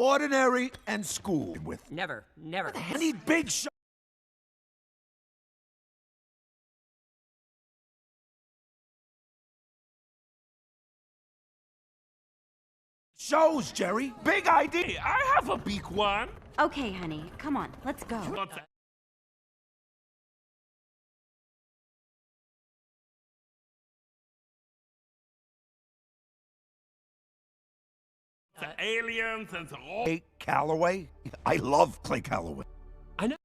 ordinary and school with. Never. I need big shows, Jerry. Big idea. I have a big one. Okay, honey, come on, let's go. What's that? The aliens and the all. Clay Calloway. I love Clay Calloway. I know.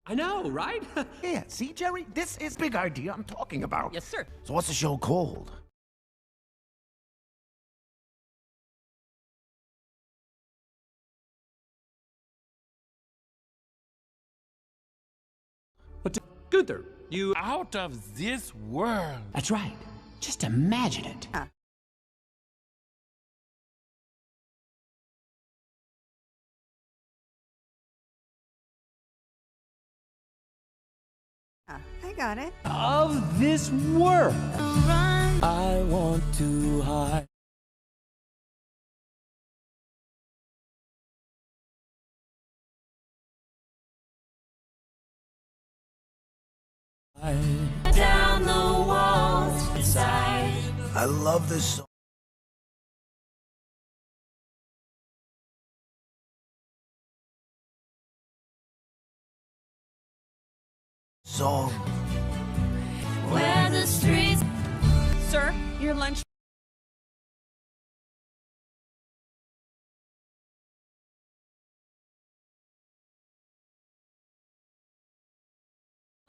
I know, right? Yeah, see, Jerry? This is big idea I'm talking about. Yes, sir. So what's the show called? But Gunther, you... Out of this world. That's right. Just imagine it. I got it. Of this world. I want to hide. Down the walls inside. I love this song. Where the streets. Sir, your lunch.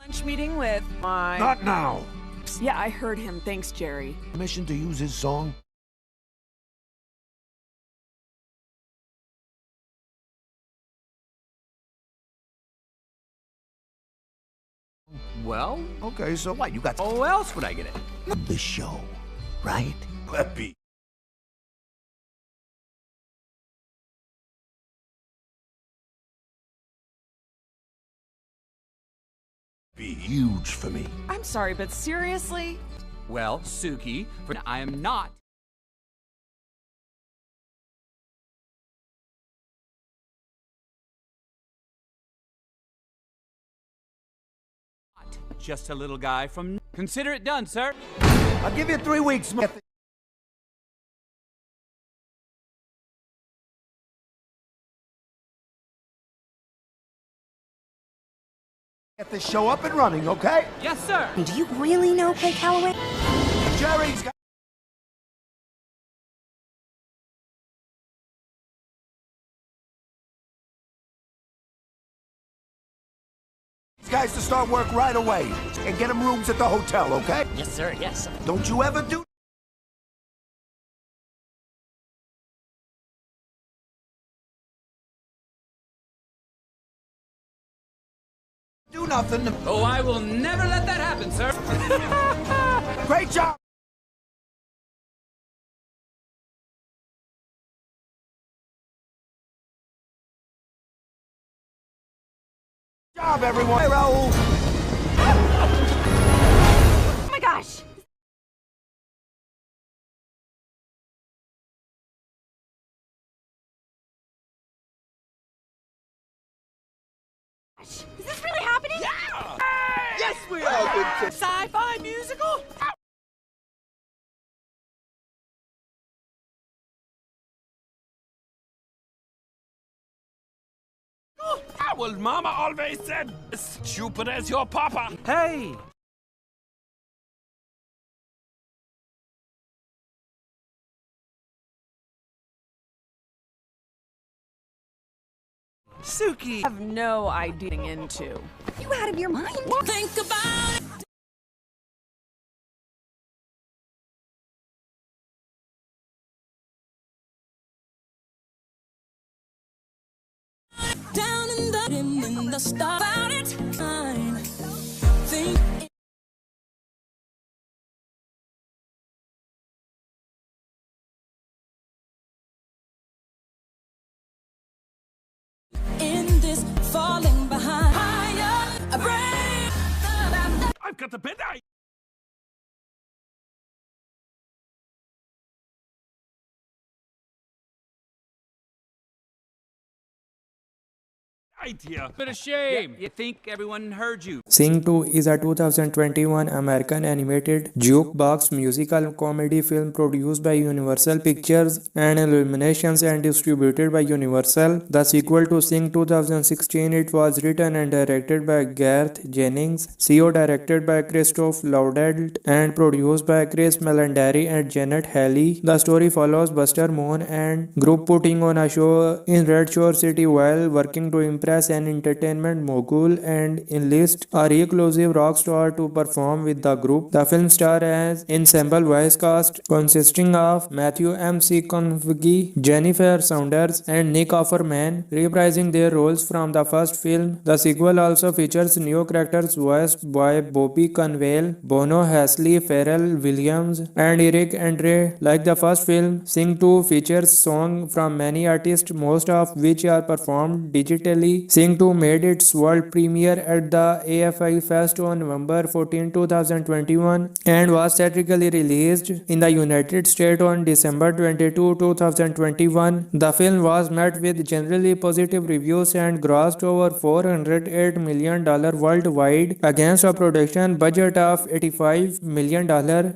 Lunch meeting with my... Not now. Yeah, I heard him. Thanks, Jerry. Permission to use his song? Well, Okay, so what? You got how else would I get it? the show, right? Peppy. Be huge for me. I'm sorry, but seriously? Well, Suki, I am not. Just a little guy from... Consider it done, sir. I'll give you 3 weeks, Smith. Get this show up and running, okay? Yes, sir. Do you really know Clay Calloway? Jerry's got... These guys to start work right away and get them rooms at the hotel, okay? Yes, sir. Yes. Don't you ever do... do nothing. Oh, I will never let that happen, sir. Great job! Job, everyone! Hey, Raoul! Oh my gosh! Is this really happening? Yeah! Yes, we are! Sci-fi musical? Well, Mama always said, stupid as your papa. Hey. Suki. I have no idea what I'm into. You out of your mind? Think about it. Down in the star about it. Fine. Think. In this falling behind, higher, a brain. I've got the better idea. Bit of shame. You think everyone heard you. Sing 2 is a 2021 American animated jukebox musical comedy film produced by Universal Pictures and Illuminations and distributed by Universal. The sequel to Sing 2016, it was written and directed by Garth Jennings, CO directed by Christoph Lauderdale and produced by Chris Melandari and Janet Halley. The story follows Buster Moon and group putting on a show in Red Shore City while working to impress an entertainment mogul and enlist a reclusive rock star to perform with the group. The film stars an ensemble voice cast consisting of Matthew McConaughey, Jennifer Saunders, and Nick Offerman, reprising their roles from the first film. The sequel also features new characters voiced by Bobby Cannavale, Bono Hasley, Pharrell Williams, and Eric Andre. Like the first film, Sing 2 features songs from many artists, most of which are performed digitally. Sing 2 made its world premiere at the AFI Fest on November 14, 2021 and was theatrically released in the United States on December 22, 2021. The film was met with generally positive reviews and grossed over $408 million worldwide against a production budget of $85 million,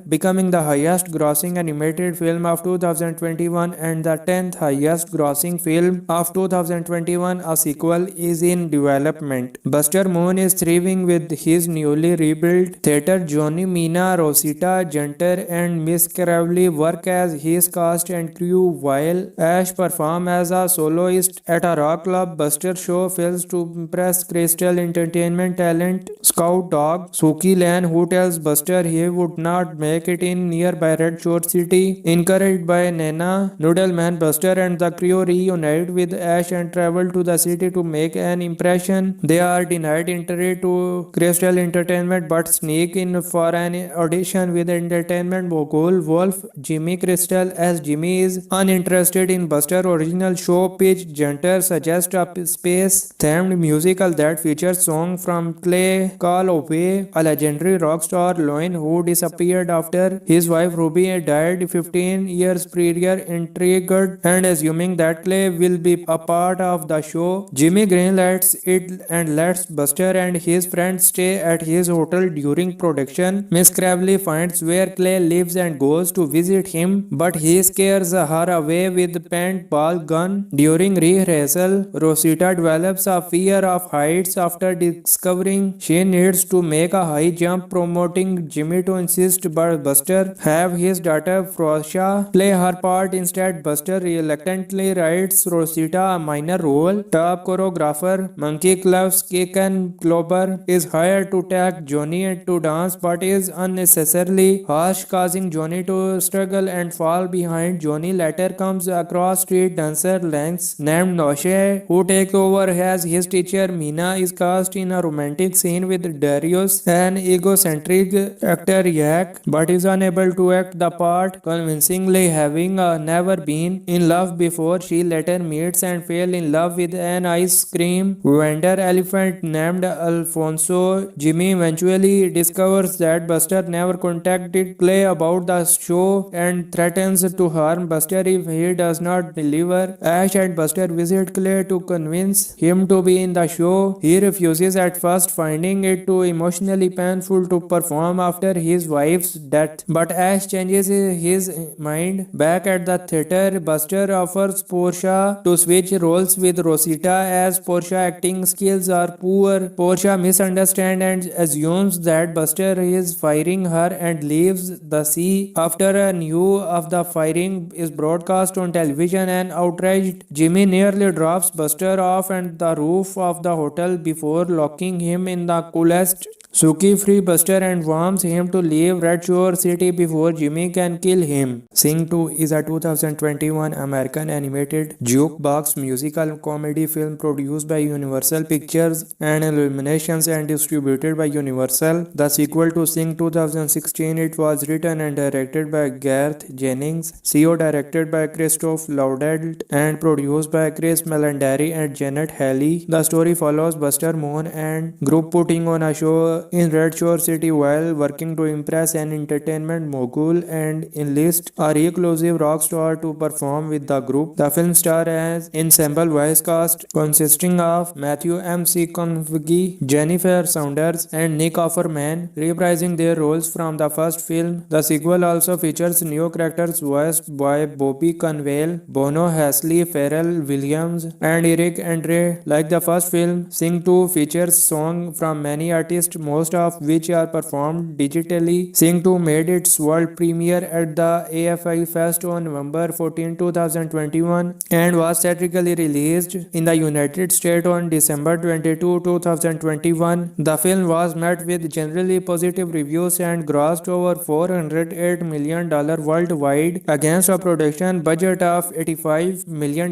becoming the highest grossing animated film of 2021 and the 10th highest grossing film of 2021. A sequel is in development. Buster Moon is thriving with his newly rebuilt theater. Johnny Mina, Rosita Junter, and Miss Crowley work as his cast and crew, while Ash performs as a soloist at a rock club. Buster show fails to impress Crystal Entertainment talent Scout Dog Suki Lan, who tells Buster he would not make it in nearby Red Shore City. Encouraged by Nana Noodleman, Buster and the crew reunite with Ash and travel to the city to make an impression. They are denied entry to Crystal Entertainment but sneak in for an audition with entertainment mogul Wolf. Jimmy Crystal, as Jimmy is uninterested in Buster original show pitch, Junter suggests a space-themed musical that features songs from Clay Calloway, a legendary rock star Loin who disappeared after his wife Ruby died 15 years prior. Intrigued and assuming that Clay will be a part of the show, Jimmy greenlights it and lets Buster and his friends stay at his hotel during production. Miss Crabtree finds where Clay lives and goes to visit him, but he scares her away with a paintball gun. During rehearsal, Rosita develops a fear of heights after discovering she needs to make a high jump, promoting Jimmy to insist but Buster have his daughter Frosha play her part instead. Buster reluctantly writes Rosita a minor role. Top choreographer Monkey Club's Kicken Clover is hired to tag Johnny to dance but is unnecessarily harsh, causing Johnny to struggle and fall behind. Johnny later comes across street dancer Lance named Noshe, who takes over as his teacher. Mina is cast in a romantic scene with Darius, an egocentric actor Yak, but is unable to act the part convincingly, having never been in love before. She later meets and falls in love with an ice cream vendor elephant named Alfonso. Jimmy eventually discovers that Buster never contacted Clay about the show and threatens to harm Buster if he does not deliver. Ash and Buster visit Clay to convince him to be in the show. He refuses at first, finding it too emotionally painful to perform after his wife's death. But Ash changes his mind. Back at the theater, Buster offers Portia to switch roles with Rosita as Portia acting skills are poor. Portia misunderstands and assumes that Buster is firing her and leaves the sea. After news of the firing is broadcast on television, and outraged Jimmy nearly drops Buster off and the roof of the hotel before locking him in the coolest. Suki free Buster and warns him to leave Red Shore City before Jimmy can kill him. Sing 2 is a 2021 American animated jukebox musical comedy film produced produced by Universal Pictures and Illuminations and distributed by Universal. The sequel to Sing 2016, it was written and directed by Garth Jennings, CO directed by Christoph Lauderdale and produced by Chris Melandari and Janet Halley. The story follows Buster Moon and group putting on a show in Red Shore City while working to impress an entertainment mogul and enlist a reclusive rock star to perform with the group. The film stars as ensemble voice cast consisting of Matthew McConaughey, Jennifer Saunders, and Nick Offerman, reprising their roles from the first film. The sequel also features new characters voiced by Bobby Cannavale, Bono, Hasley, Pharrell Williams, and Eric Andre. Like the first film, Sing 2 features songs from many artists, most of which are performed digitally. Sing 2 made its world premiere at the AFI Fest on November 14, 2021 and was theatrically released in the United States on December 22, 2021. The film was met with generally positive reviews and grossed over $408 million worldwide against a production budget of $85 million,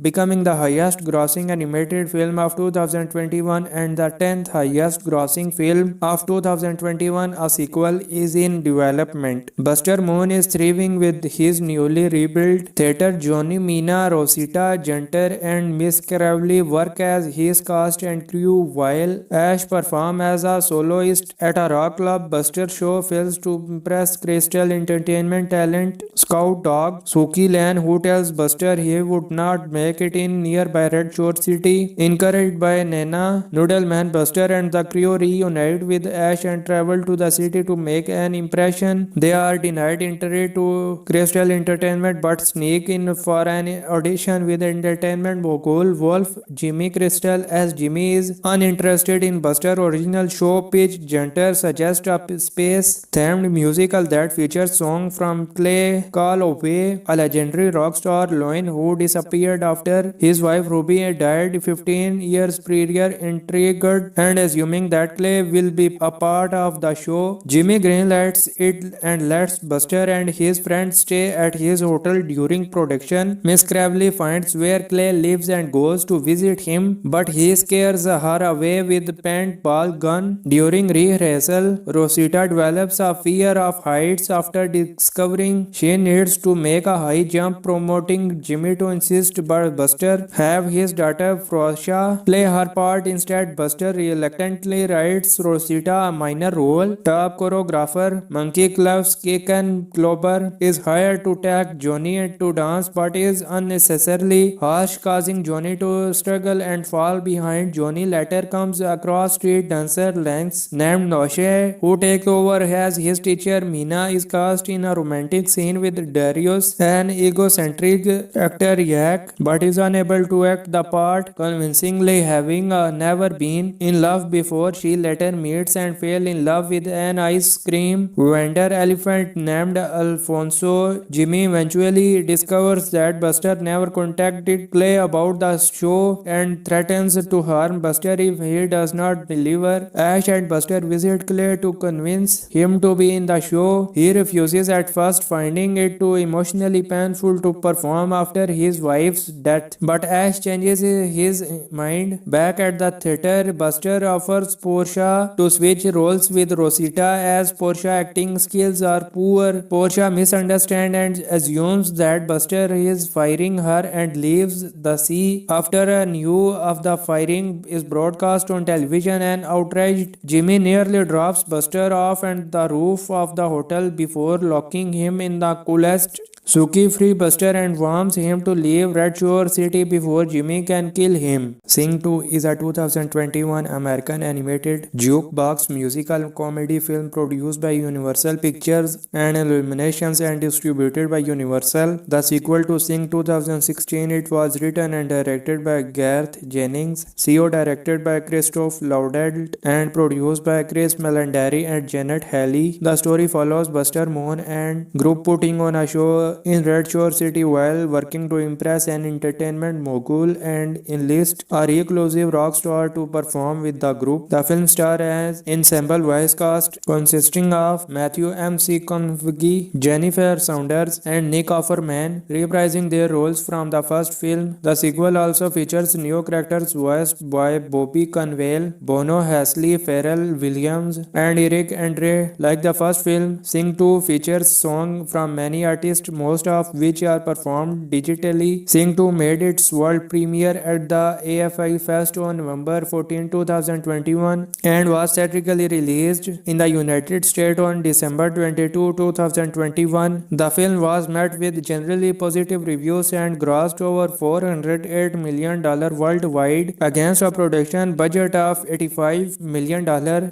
becoming the highest grossing animated film of 2021 and the 10th highest grossing film of 2021. A sequel is in development. Buster Moon is thriving with his newly rebuilt theater. Johnny Mina, Rosita Junter and Miss Cravley work as his cast and crew while Ash performs as a soloist at a rock club. Buster show fails to impress Crystal Entertainment talent Scout Dog Suki Lan, who tells Buster he would not make it in nearby Red Shore City. Encouraged by Nana Noodleman, Buster and the crew reunite with Ash and travel to the city to make an impression. They are denied entry to Crystal Entertainment but sneak in for an audition with entertainment mogul Wolf. Jimmy Crystal, as Jimmy is uninterested in Buster original show pitch, Junter suggests a space-themed musical that features songs from Clay Call Away, a legendary rock star Loin who disappeared after his wife Ruby died 15 years prior. Intrigued and assuming that Clay will be a part of the show, Jimmy greenlights it and lets Buster and his friends stay at his hotel during production. Miss Cravley finds where Clay lives and goes to visit him, but he scares her away with a paintball gun. During rehearsal, Rosita develops a fear of heights after discovering she needs to make a high jump, promoting Jimmy to insist but Buster have his daughter Frosha play her part instead. Buster reluctantly writes Rosita a minor role. Top choreographer Monkey Cloves Kaken Klober is hired to tag Johnny to dance but is unnecessarily harsh, causing Johnny to struggle and fall behind. Johnny later comes across street dancer Lance named Noshe, who takes over as his teacher. Mina is cast in a romantic scene with Darius, an egocentric actor Yak, but is unable to act the part convincingly, having never been in love before. She later meets and falls in love with an ice cream vendor elephant named Alfonso. Jimmy eventually discovers that Buster never contacted Clay about the show and threatens to harm Buster if he does not deliver. Ash and Buster visit Clay to convince him to be in the show. He refuses at first, finding it too emotionally painful to perform after his wife's death. But Ash changes his mind. Back at the theater, Buster offers Portia to switch roles with Rosita as Portia acting skills are poor. Portia misunderstands and assumes that Buster is firing her and leaves the sea. After a news of the firing is broadcast on television, and outraged Jimmy nearly drops Buster off and the roof of the hotel before locking him in the coolest Suki free Buster and warns him to leave Red Shore City before Jimmy can kill him. Sing 2 is a 2021 American animated jukebox musical comedy film produced by Universal Pictures and Illuminations and distributed by Universal. The sequel to Sing 2016, it was written and directed by Garth Jennings, CO directed by Christoph Lauderdale and produced by Chris Melandari and Janet Halley. The story follows Buster Moon and group putting on a show in Red Shore City while working to impress an entertainment mogul and enlist a reclusive rock star to perform with the group. The film star as ensemble voice cast consisting of Matthew McConaughey, Jennifer Saunders, and Nick Offerman, reprising their roles from the first film. The sequel also features new characters voiced by Bobby Cannavale, Bono, Hasley, Pharrell Williams, and Eric Andre. Like the first film, Sing 2 features songs from many artists, most of which are performed digitally. Sing 2 made its world premiere at the AFI Fest on November 14, 2021 and was theatrically released in the United States on December 22, 2021. The film was met with generally positive reviews and grossed over $408 million worldwide against a production budget of $85 million,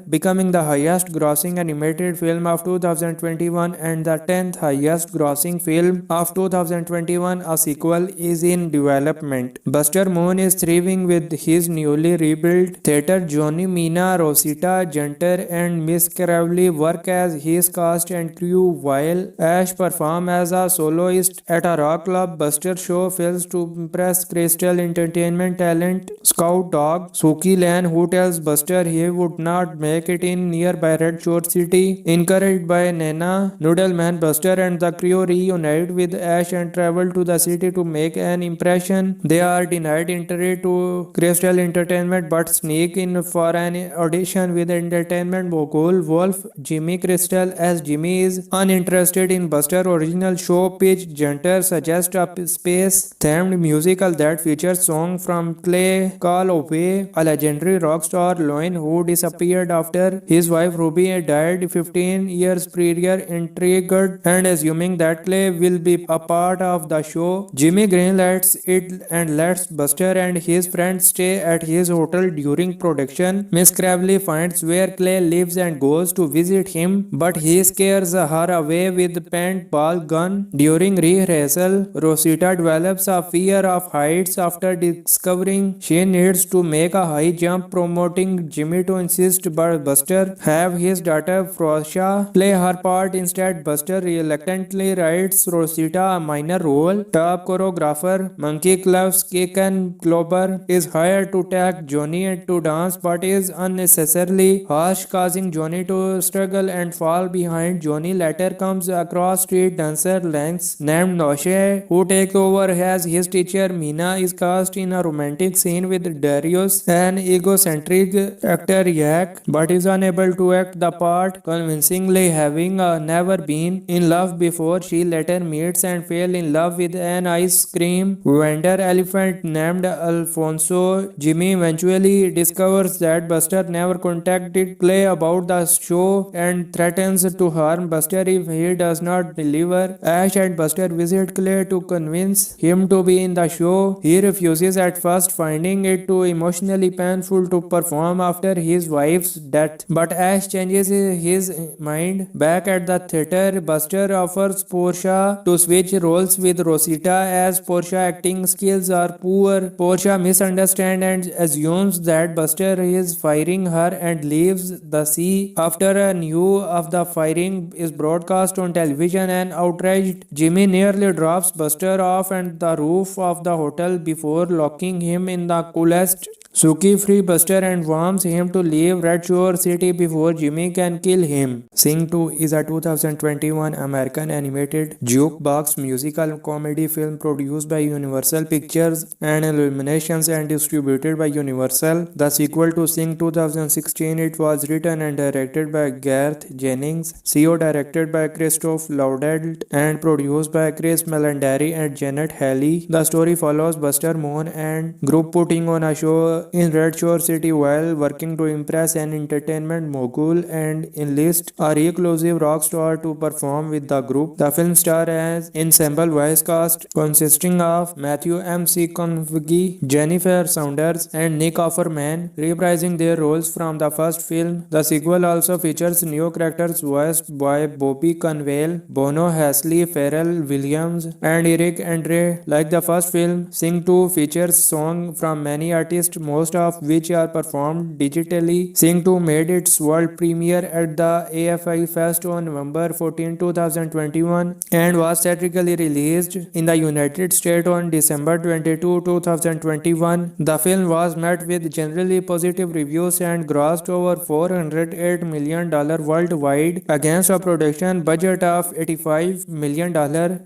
becoming the highest grossing animated film of 2021 and the 10th highest grossing film of 2021. A sequel is in development. Buster Moon is thriving with his newly rebuilt theater. Johnny Mina, Rosita Junter, and Miss Crowley work as his cast and crew while Ash performs as a soloist at a rock club. Buster show fails to impress Crystal Entertainment talent Scout Dog Suki Lan, who tells Buster he would not make it in nearby Red Shore City. Encouraged by Nana Noodleman, Buster and the crew reunite with Ash and travel to the city to make an impression. They are denied entry to Crystal Entertainment but sneak in for an audition with entertainment mogul Wolf. Jimmy Crystal, as Jimmy, is uninterested in Buster original show pitch. Junter suggests a space-themed musical that features songs from Clay Call Away, a legendary rock star Loin who disappeared after his wife Ruby died 15 years prior. Intrigued and assuming that Clay will be a part of the show, Jimmy greenlights it and lets Buster and his friends stay at his hotel during production. Miss Crabtree finds where Clay lives and goes to visit him, but he scares her away with a paintball gun. During rehearsal, Rosita develops a fear of heights after discovering she needs to make a high jump, promoting Jimmy to insist but Buster have his daughter Frosha play her part instead. Buster reluctantly writes Rosita a minor role. Top choreographer Monkey Club's Kicken Clover is hired to tag Johnny to dance but is unnecessarily harsh, causing Johnny to struggle and fall behind. Johnny later comes across street dancer Lance named Noshe, who takes over as his teacher. Mina is cast in a romantic scene with Darius, an egocentric actor Yak, but is unable to act the part convincingly, having never been in love before. She later meets and falls in love with an ice cream vendor elephant named Alfonso. Jimmy eventually discovers that Buster never contacted Clay about the show and threatens to harm Buster if he does not deliver. Ash and Buster visit Clay to convince him to be in the show. He refuses at first, finding it too emotionally painful to perform after his wife's death. But Ash changes his mind. Back at the theater, Buster offers Portia to switch roles with Rosita as Portia acting skills are poor. Portia misunderstands and assumes that Buster is firing her and leaves the sea. After a news of the firing is broadcast on television, and outraged Jimmy nearly drops Buster off and the roof of the hotel before locking him in the coolest. Suki free Buster and warns him to leave Red Shore City before Jimmy can kill him. Sing 2 is a 2021 American animated jukebox musical comedy film produced by Universal Pictures and Illuminations and distributed by Universal. The sequel to Sing 2016, it was written and directed by Garth Jennings, CO directed by Christoph Lauderdale and produced by Chris Melandari and Janet Halley. The story follows Buster Moon and group putting on a show in Red Shore City while working to impress an entertainment mogul and enlist a reclusive rock star to perform with the group. The film star as ensemble voice cast consisting of Matthew McConaughey, Jennifer Saunders, and Nick Offerman, reprising their roles from the first film. The sequel also features new characters voiced by Bobby Cannavale, Bono, Hasley, Pharrell Williams, and Eric Andre. Like the first film, Sing 2 features songs from many artists, most of which are performed digitally. Sing 2 made its world premiere at the AFI Fest on November 14, 2021 and and was theatrically released in the United States on December 22, 2021. The film was met with generally positive reviews and grossed over $408 million worldwide against a production budget of $85 million,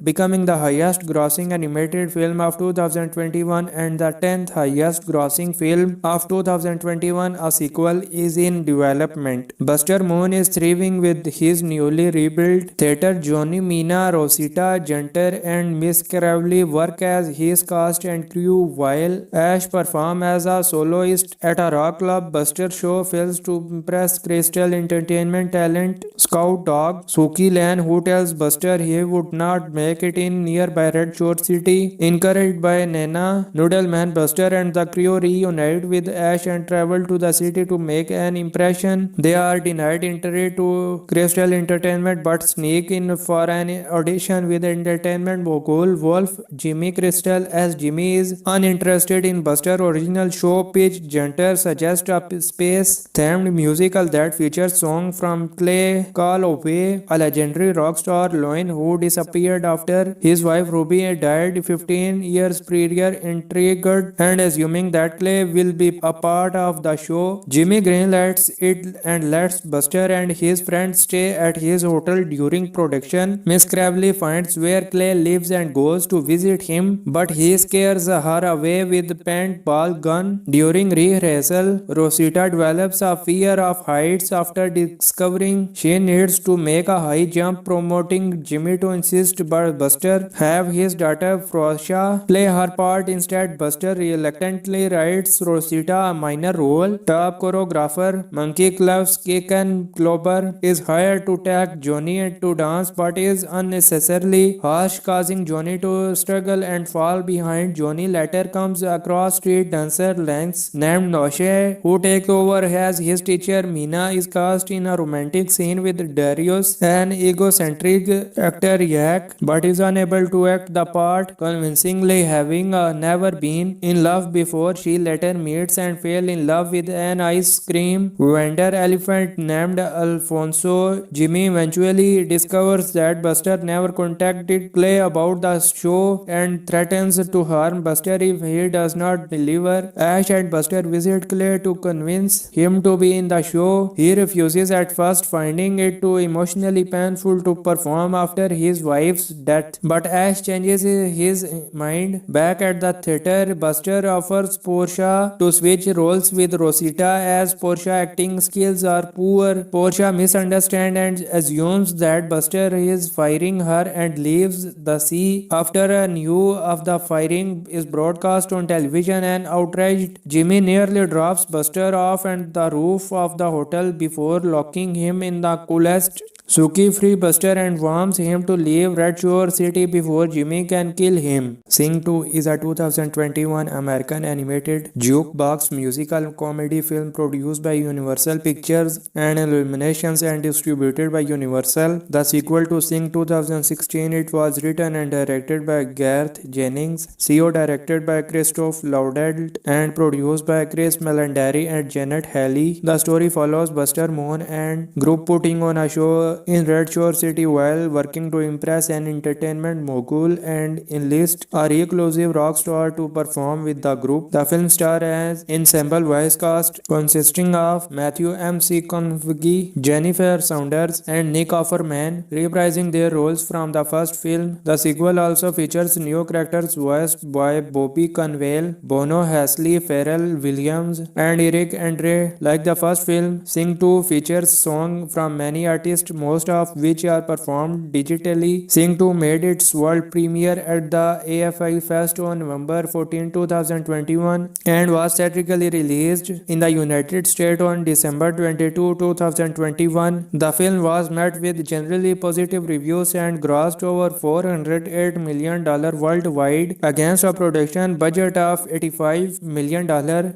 becoming the highest grossing animated film of 2021 and the 10th highest grossing film of 2021. A sequel is in development. Buster Moon is thriving with his newly rebuilt theater. Johnny Mina, Rosita Junter and Miss Cravely work as his cast and crew, while Ash performs as a soloist at a rock club. Buster show fails to impress Crystal Entertainment talent scout dog Suki Lan, who tells Buster he would not make it in nearby Red Shore City. Encouraged by Nana Noodleman, Buster and the crew reunite with Ash and travel to the city to make an impression. They are denied entry to Crystal Entertainment but sneak in for an audition with entertainment mogul Wolf Jimmy Crystal. As Jimmy is uninterested in Buster's original show pitch, Junter suggests a space-themed musical that features songs from Clay Call Away, a legendary rock star Loin who disappeared after his wife Ruby died 15 years prior. Intrigued and assuming that Clay will be a part of the show, Jimmy greenlights it and lets Buster and his friends stay at his hotel during production. Miss Cravely finds where Clay lives and goes to visit him, but he scares her away with a paintball gun. During rehearsal, Rosita develops a fear of heights after discovering she needs to make a high jump, promoting Jimmy to insist but Buster have his daughter Frosha play her part instead. Buster reluctantly writes Rosita a minor role. Top choreographer Monkey Club's Kicken Clover is hired to tag Johnny to dance but is unnecessarily harsh, causing Johnny to struggle and fall behind. Johnny later comes across street dancer Lance named Noshe, who takes over as his teacher. Mina is cast in a romantic scene with Darius, an egocentric actor Yak, but is unable to act the part convincingly, having never been in love before. She later meets and falls in love with an ice cream vendor elephant named Alfonso. Jimmy eventually discovers that Buster never contacted Clay about the show and threatens to harm Buster if he does not deliver. Ash and Buster visit Clay to convince him to be in the show. He refuses at first, finding it too emotionally painful to perform after his wife's death. But Ash changes his mind. Back at the theater, Buster offers Portia to switch roles with Rosita as Portia acting skills are poor. Portia misunderstands and assumes that Buster is firing her and leaves the sea. After news of the firing is broadcast on television, and outraged Jimmy nearly drops Buster off and the roof of the hotel before locking him in the coolest. Suki free Buster and warns him to leave Red Shore City before Jimmy can kill him. Sing 2 is a 2021 American animated jukebox musical comedy film produced by Universal Pictures and Illuminations and distributed by Universal. The sequel to Sing 2016, it was written and directed by Garth Jennings, CO directed by Christoph Lauderdale and produced by Chris Melandari and Janet Halley. The story follows Buster Moon and group putting on a show in Red Shore City while working to impress an entertainment mogul and enlist a reclusive rock star to perform with the group. The film stars an ensemble voice cast consisting of Matthew McConaughey, Jennifer Saunders, and Nick Offerman, reprising their roles from the first film. The sequel also features new characters voiced by Bobby Conwell, Bono Hasley, Pharrell Williams, and Eric Andre. Like the first film, Sing 2 features songs from many artists, most of which are performed digitally. Sing 2 made its world premiere at the AFI Fest on November 14, 2021 and was theatrically released in the United States on December 22, 2021. The film was met with generally positive reviews and grossed over $408 million worldwide against a production budget of $85 million,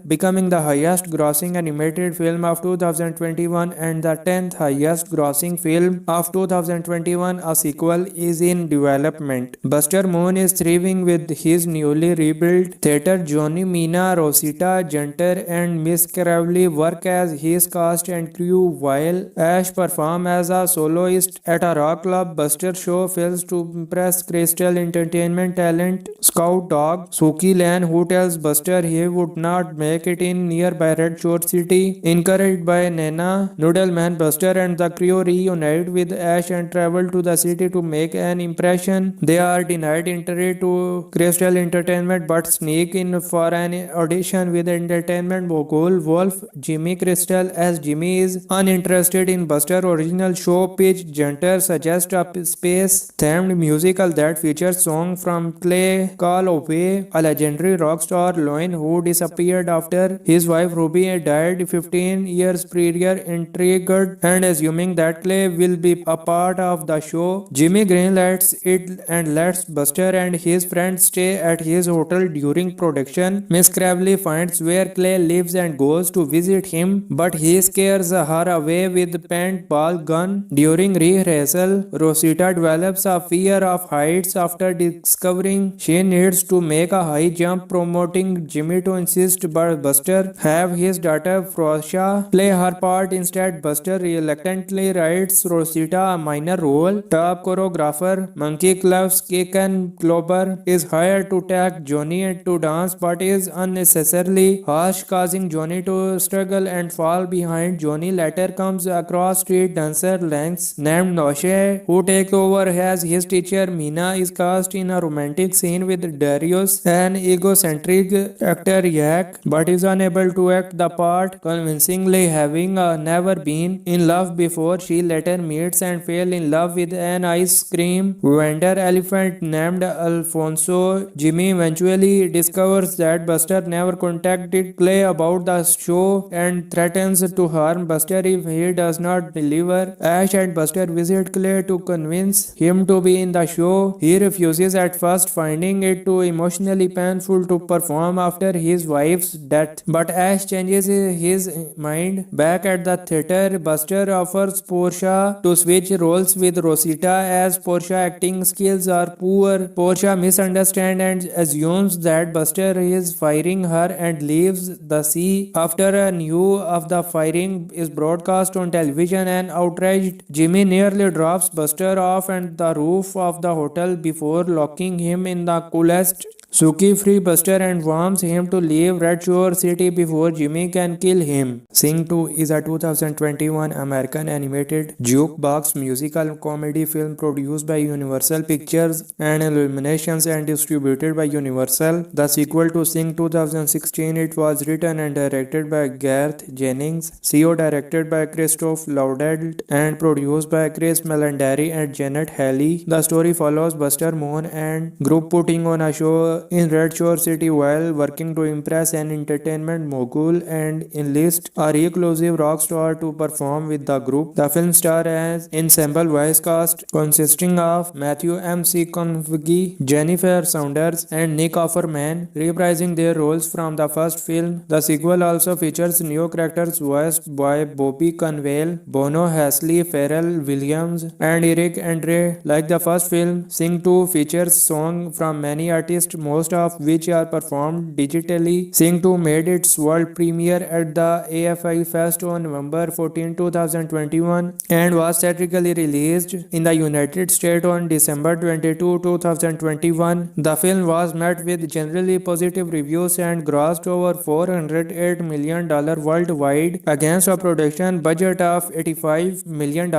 becoming the highest grossing animated film of 2021 and the 10th highest grossing film film of 2021, a sequel is in development. Buster Moon is thriving with his newly rebuilt theater. Johnny Mina, Rosita Junter, and Miss Cravley work as his cast and crew, while Ash performs as a soloist at a rock club. Buster show fails to impress Crystal Entertainment talent Scout Dog Suki Lan, who tells Buster he would not make it in nearby Red Shore City. Encouraged by Nana, Noodleman, Buster and the crew reunite with Ash and travel to the city to make an impression. They are denied entry to Crystal Entertainment but sneak in for an audition with entertainment mogul Wolf. Jimmy Crystal, as Jimmy, is uninterested in Buster original show pitch. Junter suggests a space-themed musical that features songs from Clay Call Away, a legendary rock star Loin who disappeared after his wife Ruby died 15 years prior. Intrigued and assuming that Clay will be a part of the show, Jimmy greenlights it and lets Buster and his friends stay at his hotel during production. Miss Cravley finds where Clay lives and goes to visit him, but he scares her away with a paintball gun. During rehearsal, Rosita develops a fear of heights after discovering she needs to make a high jump, promoting Jimmy to insist but Buster have his daughter Frosha play her part instead. Buster reluctantly writes Rosita a minor role. Top choreographer Monkey Club's Kicken Clover is hired to tag Johnny to dance but is unnecessarily harsh, causing Johnny to struggle and fall behind. Johnny later comes across street dancer Lance named Noshe, who takes over as his teacher. Mina is cast in a romantic scene with Darius, an egocentric actor Yak, but is unable to act the part convincingly, having never been in love before. She later meets and falls in love with an ice cream vendor elephant named Alfonso. Jimmy eventually discovers that Buster never contacted Clay about the show and threatens to harm Buster if he does not deliver. Ash and Buster visit Clay to convince him to be in the show. He refuses at first, finding it too emotionally painful to perform after his wife's death. But Ash changes his mind. Back at the theater, Buster offers Portia to switch roles with Rosita as Portia acting skills are poor. Portia misunderstands and assumes that Buster is firing her and leaves the sea. After news of the firing is broadcast on television, and outraged Jimmy nearly drops Buster off and the roof of the hotel before locking him in the coolest. Suki frees Buster and warns him to leave Red Shore City before Jimmy can kill him. Sing 2 is a 2021 American animated jukebox musical comedy film produced by Universal Pictures and Illuminations and distributed by Universal. The sequel to Sing 2016, it was written and directed by Garth Jennings, CO directed by Christoph Lauderdale and produced by Chris Melandari and Janet Halley. The story follows Buster Moon and group putting on a show in Red Shore City while working to impress an entertainment mogul and enlist a reclusive rock star to perform with the group. The film stars an ensemble voice cast consisting of Matthew McConaughey, Jennifer Saunders, and Nick Offerman, reprising their roles from the first film. The sequel also features new characters voiced by Bobby Conwell, Bono Hasley, Pharrell Williams, and Eric Andre. Like the first film, Sing 2 features songs from many artists, most of which are performed digitally. Sing 2 made its world premiere at the AFI Fest on November 14, 2021 and was theatrically released in the United States on December 22, 2021. The film was met with generally positive reviews and grossed over $408 million worldwide against a production budget of $85 million,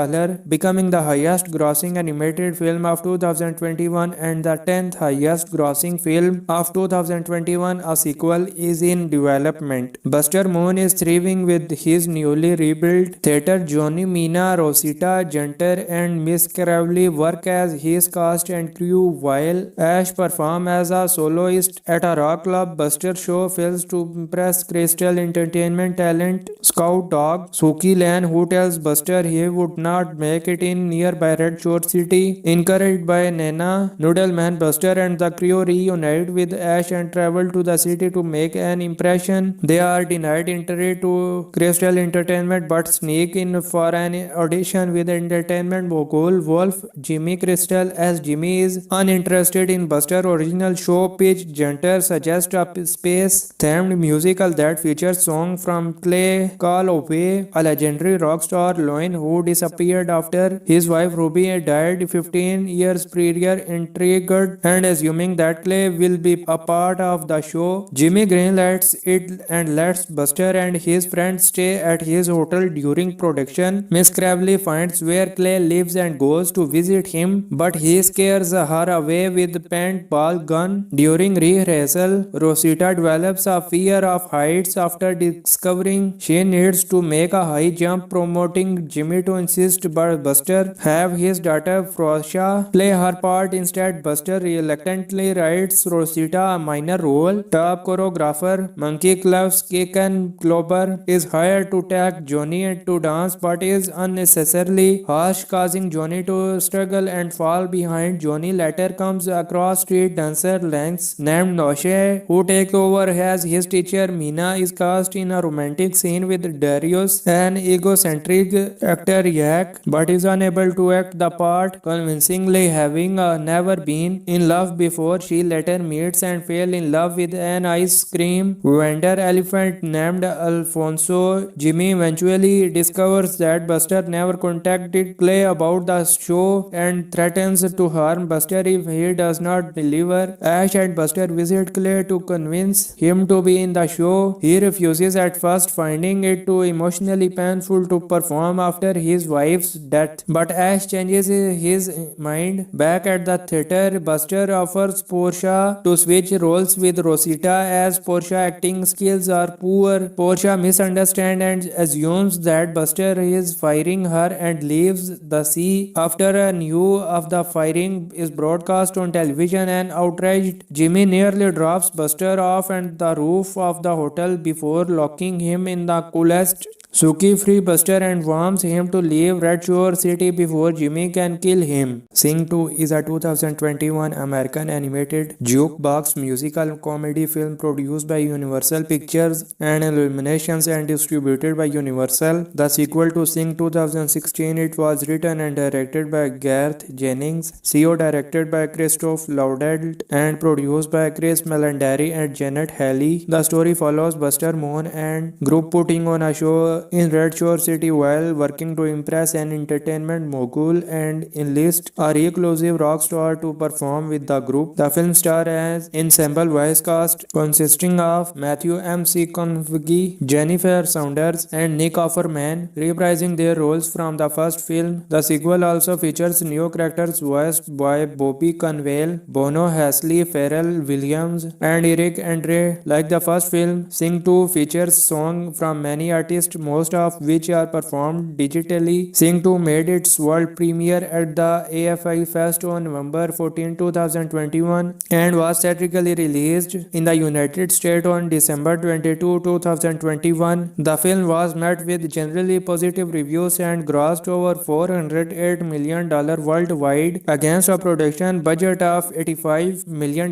becoming the highest grossing animated film of 2021 and the 10th highest grossing film of 2021. A sequel is in development. Buster Moon is thriving with his newly rebuilt theater. Johnny Mina, Rosita Junter, and Miss Cravley work as his cast and crew, while Ash performs as a soloist at a rock club. Buster show fails to impress Crystal Entertainment talent Scout Dog Suki Lan, who tells Buster he would not make it in nearby Red Shore City. Encouraged by Nana, Noodleman, Buster and the crew reunite with Ash and travel to the city to make an impression. They are denied entry to Crystal Entertainment but sneak in for an audition audition with entertainment mogul Wolf. Jimmy Crystal as Jimmy is uninterested in Buster original show pitch. Junter suggests a space-themed musical that features songs from Clay Call Away, a legendary rock star Loin who disappeared after his wife Ruby died 15 years prior. Intrigued and assuming that Clay will be a part of the show, Jimmy greenlights it and lets Buster and his friends stay at his hotel during production. Miss Crabtree finds where Clay lives and goes to visit him, but he scares her away with a paintball gun. During rehearsal, Rosita develops a fear of heights after discovering she needs to make a high jump, promoting Jimmy to insist but Buster have his daughter Frosha play her part instead. Buster reluctantly writes Rosita a minor role. Top choreographer Monkey Club's Kaken Klober is hired to tag Johnny to dance but is unnecessarily harsh, causing Johnny to struggle and fall behind. Johnny later comes across street dancer Lance named Noshe who takes over as his teacher. Mina is cast in a romantic scene with Darius, an egocentric actor Yak, but is unable to act the part convincingly, having never been in love before. She later meets and falls in love with an ice cream vendor elephant named Alfonso. Jimmy eventually discovers that Buster never contacted Clay about the show and threatens to harm Buster if he does not deliver. Ash and Buster visit Clay to convince him to be in the show. He refuses at first, finding it too emotionally painful to perform after his wife's death. But Ash changes his mind. Back at the theater, Buster offers Portia to switch roles with Rosita as Portia acting skills are poor. Portia misunderstands and assumes that Buster is firing her and leaves the sea. After a news of the firing is broadcast on television, and outraged Jimmy nearly drops Buster off and the roof of the hotel before locking him in the coolest Suki free Buster and warns him to leave Red Shore City before Jimmy can kill him. Sing 2 is a 2021 American animated jukebox musical comedy film produced by Universal Pictures and Illuminations and distributed by Universal. The sequel to Sing 2016, it was written and directed by Garth Jennings, CO directed by Christoph Lauderdale and produced by Chris Melandari and Janet Halley. The story follows Buster Moon and group putting on a show in Red Shore City while working to impress an entertainment mogul and enlist a reclusive rock star to perform with the group. The film stars an ensemble voice cast consisting of Matthew McConaughey, Jennifer Saunders, and Nick Offerman, reprising their roles from the first film. The sequel also features new characters voiced by Bobby Conwell, Bono, Hasley, Pharrell Williams, and Eric Andre. Like the first film, Sing 2 features songs from many artists, most of which are performed digitally. Sing 2 made its world premiere at the AFI Fest on November 14, 2021 and was theatrically released in the United States on December 22, 2021. The film was met with generally positive reviews and grossed over $408 million worldwide against a production budget of $85 million,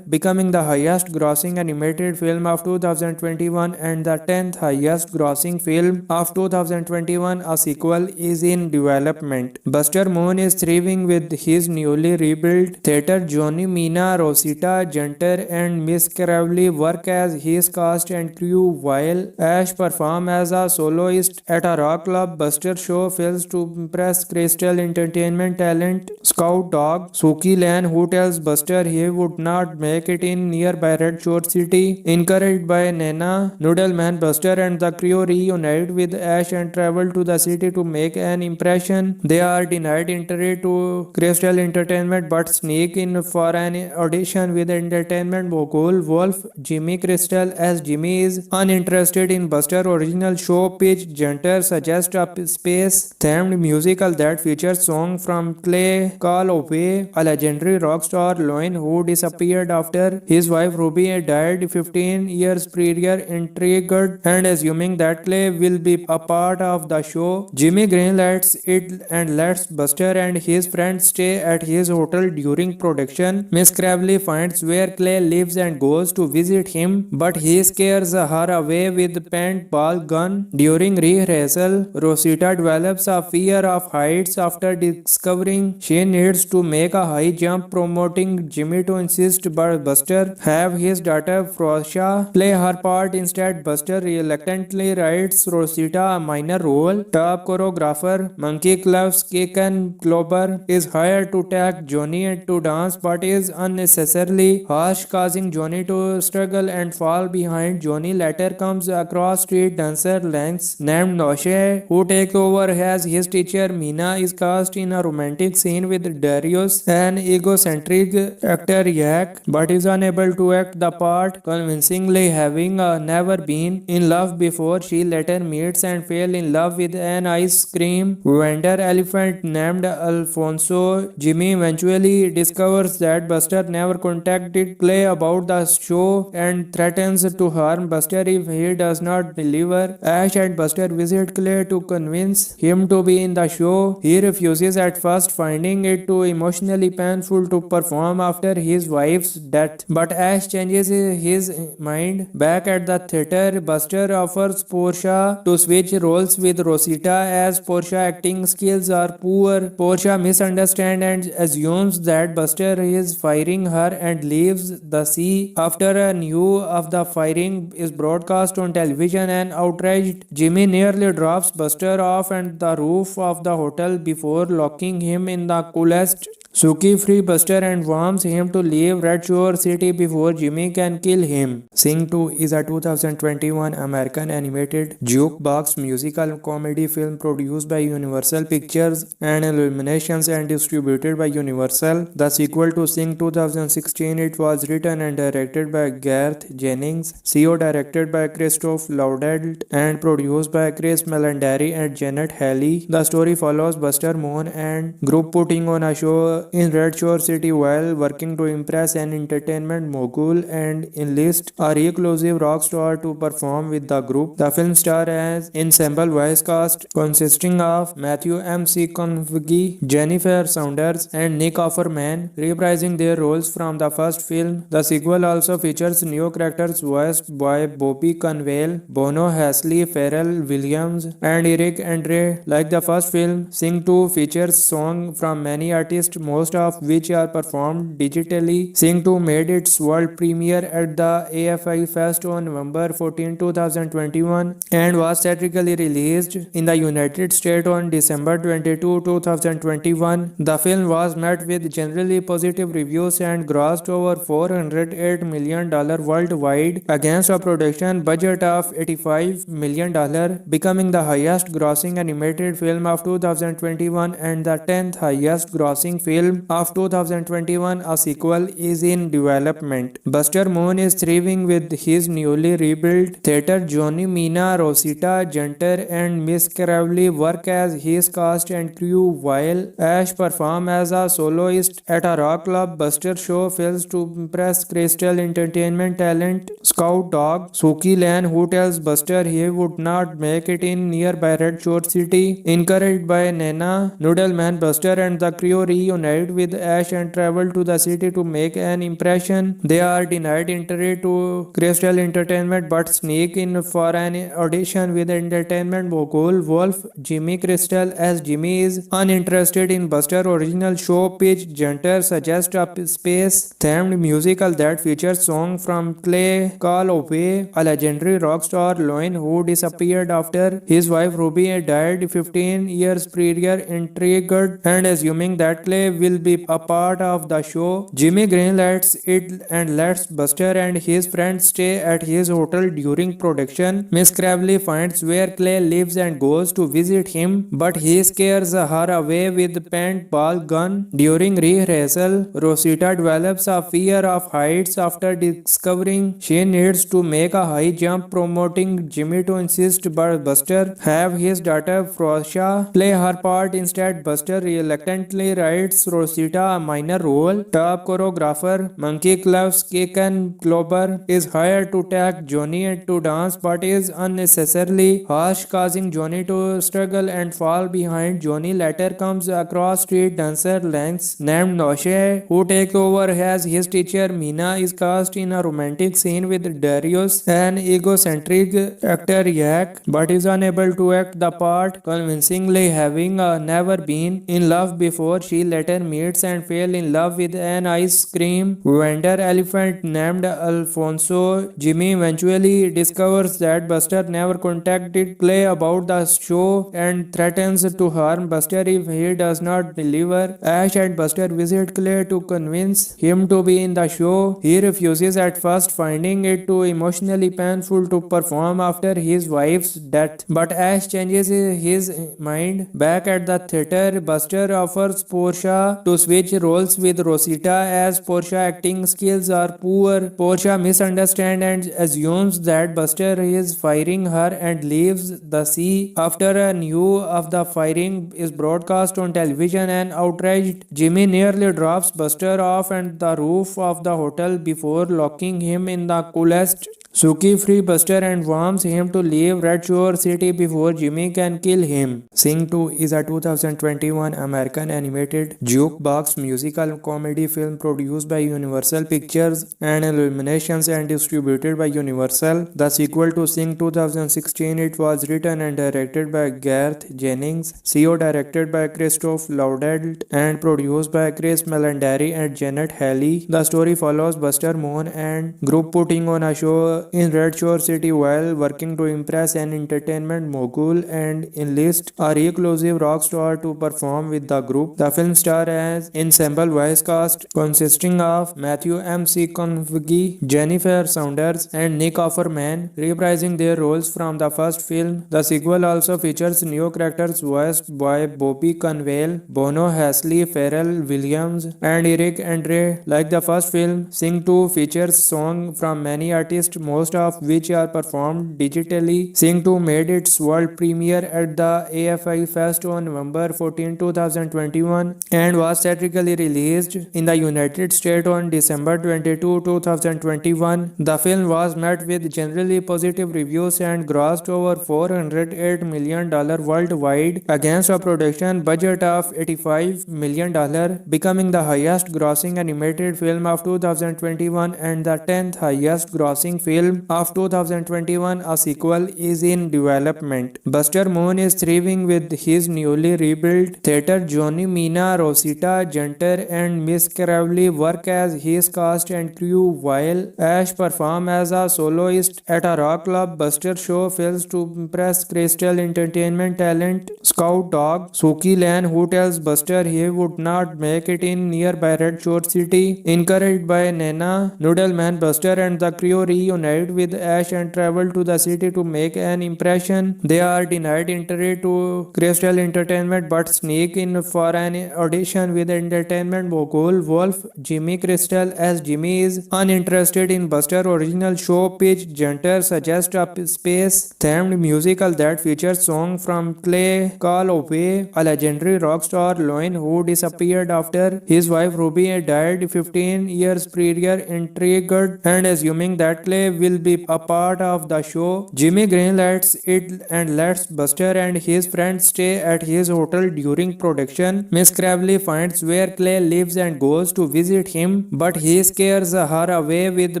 becoming the highest grossing animated film of 2021 and the 10th highest grossing film of 2021. A sequel is in development. Buster Moon is thriving with his newly rebuilt theater. Johnny, Mina, Rosita, Junter, and Miss Crabtree work as his cast and crew, while Ash performs as a soloist at a rock club. Buster show fails to impress Crystal Entertainment talent Scout Dog Suki Lan, who tells Buster he would not make it in nearby Red Shore City. Encouraged by Nana Noodleman, Buster and the crew reunite with Ash and travel to the city to make an impression. They are denied entry to Crystal Entertainment but sneak in for an audition with entertainment mogul Wolf. Jimmy Crystal as Jimmy is uninterested in Buster original show pitch. Junter suggests a space-themed musical that features songs from Clay Call Away, a legendary rock star Loin who disappeared after his wife Ruby died 15 years prior. Intrigued and assuming that Clay will be a part of the show. Jimmy greenlights it and lets Buster and his friends stay at his hotel during production. Miss Crabtree finds where Clay lives and goes to visit him, but he scares her away with paintball gun. During rehearsal, Rosita develops a fear of heights after discovering she needs to make a high jump, promoting Jimmy to insist but Buster have his daughter Frosha play her part instead. Buster reluctantly writes Rosita a minor role. Top choreographer Monkey Club's Kaken Clover is hired to tag Johnny to dance but is unnecessarily harsh, causing Johnny to struggle and fall behind. Johnny later comes across street dancer Lance named Noshe, who takes over as his teacher. Mina is cast in a romantic scene with Darius, an egocentric actor Yak, but is unable to act the part convincingly, having never been in love before. She later meets and falls in love with an ice cream vendor elephant named Alfonso. Jimmy eventually discovers that Buster never contacted Clay about the show and threatens to harm Buster if he does not deliver. Ash and Buster visit Clay to convince him to be in the show. He refuses at first, finding it too emotionally painful to perform after his wife's death. But Ash changes his mind. Back at the theater, Buster offers Portia to switch roles with Rosita as Portia acting skills are poor. Portia misunderstands and assumes that Buster is firing her and leaves the sea. After a news of the firing is broadcast on television, and outraged Jimmy nearly drops Buster off and the roof of the hotel before locking him in the coolest Suki free Buster and warns him to leave Red Shore City before Jimmy can kill him. Sing 2 is a 2021 American animated jukebox musical comedy film produced by Universal Pictures and Illuminations and distributed by Universal. The sequel to Sing 2016, it was written and directed by Garth Jennings, CO directed by Christoph Lauderdale and produced by Chris Melandari and Janet Halley. The story follows Buster Moon and group putting on a show in Red Shore City while working to impress an entertainment mogul and enlist a reclusive rock star to perform with the group. The film stars an ensemble voice cast consisting of Matthew McConaughey, Jennifer Saunders, and Nick Offerman, reprising their roles from the first film. The sequel also features new characters voiced by Bobby Conwell, Bono Hasley, Pharrell Williams, and Eric Andre. Like the first film, Sing 2 features songs from many artists, most of which are performed digitally. Sing 2 made its world premiere at the AFI Fest on November 14, 2021 and was theatrically released in the United States on December 22, 2021. The film was met with generally positive reviews and grossed over $408 million worldwide against a production budget of $85 million, becoming the highest grossing animated film of 2021 and the 10th highest grossing film of 2021. A sequel is in development. Buster Moon is thriving with his newly rebuilt theater. Johnny, Mina, Rosita, Junter, and Miss Crabtree work as his cast and crew, while Ash performs as a soloist at a rock club. Buster show fails to impress Crystal Entertainment talent Scout Dog Suki Lan, who tells Buster he would not make it in nearby Red Shore City. Encouraged by Nana Noodleman, Buster and the crew reunite with Ash and travel to the city to make an impression. They are denied entry to Crystal Entertainment but sneak in for an audition with entertainment mogul Wolf. Jimmy Crystal, as Jimmy, is uninterested in Buster's original show pitch. Junter suggests a space-themed musical that features songs from Clay Call Away, a legendary rock star Loin who disappeared after his wife Ruby died 15 years prior. Intrigued and assuming that Clay will be a part of the show, Jimmy greenlights it and lets Buster and his friends stay at his hotel during production. Miss Crabtree finds where Clay lives and goes to visit him, but he scares her away with paintball gun. During rehearsal, Rosita develops a fear of heights after discovering she needs to make a high jump, promoting Jimmy to insist but Buster have his daughter Frosha play her part instead. Buster reluctantly writes Rosita a minor role. Top choreographer Monkey Club's Kaken Clover is hired to tag Johnny to dance but is unnecessary unnecessarily harsh, causing Johnny to struggle and fall behind. Johnny later comes across street dancer Lance named Noshe, who takes over as his teacher. Mina is cast in a romantic scene with Darius, an egocentric actor Yak, but is unable to act the part convincingly, having never been in love before. She later meets and falls in love with an ice cream vendor elephant named Alfonso. Jimmy eventually discovers that Buster never contacted Clay about the show and threatens to harm Buster if he does not deliver. Ash and Buster visit Clay to convince him to be in the show. He refuses at first, finding it too emotionally painful to perform after his wife's death. But Ash changes his mind. Back at the theater, Buster offers Portia to switch roles with Rosita as Portia acting skills are poor. Portia misunderstands and assumes that Buster is firing her and leaves the sea. After a news of the firing is broadcast on television, and outraged Jimmy nearly drops Buster off and the roof of the hotel before locking him in the coolest Suki free Buster and warns him to leave Red Shore City before Jimmy can kill him. Sing 2 is a 2021 American animated jukebox musical comedy film produced by Universal Pictures and Illuminations and distributed by Universal. The sequel to Sing 2016, it was written and directed by Garth Jennings, CO directed by Christoph Lauderdale and produced by Chris Melandari and Janet Halley. The story follows Buster Moon and group putting on a show in Red Shore City while working to impress an entertainment mogul and enlist a reclusive rock star to perform with the group. The film stars an ensemble voice cast consisting of Matthew McConaughey, Jennifer Saunders, and Nick Offerman, reprising their roles from the first film. The sequel also features new characters voiced by Bobby Conwell, Bono Hasley, Pharrell Williams, and Eric Andre. Like the first film, Sing 2 features songs from many artists, most of which are performed digitally. Sing 2 made its world premiere at the AFI Fest on November 14, 2021 and was theatrically released in the United States on December 22, 2021. The film was met with generally positive reviews and grossed over $408 million worldwide against a production budget of $85 million, becoming the highest grossing animated film of 2021 and the 10th highest grossing film of 2021. A sequel is in development. Buster Moon is thriving with his newly rebuilt theater. Johnny, Mina, Rosita, Junter, and Miss Crowley work as his cast and crew, while Ash performs as a soloist at a rock club. Buster show fails to impress Crystal Entertainment talent Scout Dog Suki Lan, who tells Buster he would not make it in nearby Red Shore City. Encouraged by Nana Noodleman, Buster and the crew reunite with Ash and travel to the city to make an impression. They are denied entry to Crystal Entertainment but sneak in for an audition with entertainment mogul Wolf. Jimmy Crystal, as Jimmy is uninterested in Buster original show pitch, Junter suggests a space-themed musical that features songs from Clay Call Away, a legendary rock star Loin who disappeared after his wife Ruby died 15 years prior. Intrigued and assuming that Clay will be a part of the show, Jimmy greenlights it and lets Buster and his friends stay at his hotel during production. Miss Crabtree finds where Clay lives and goes to visit him, but he scares her away with a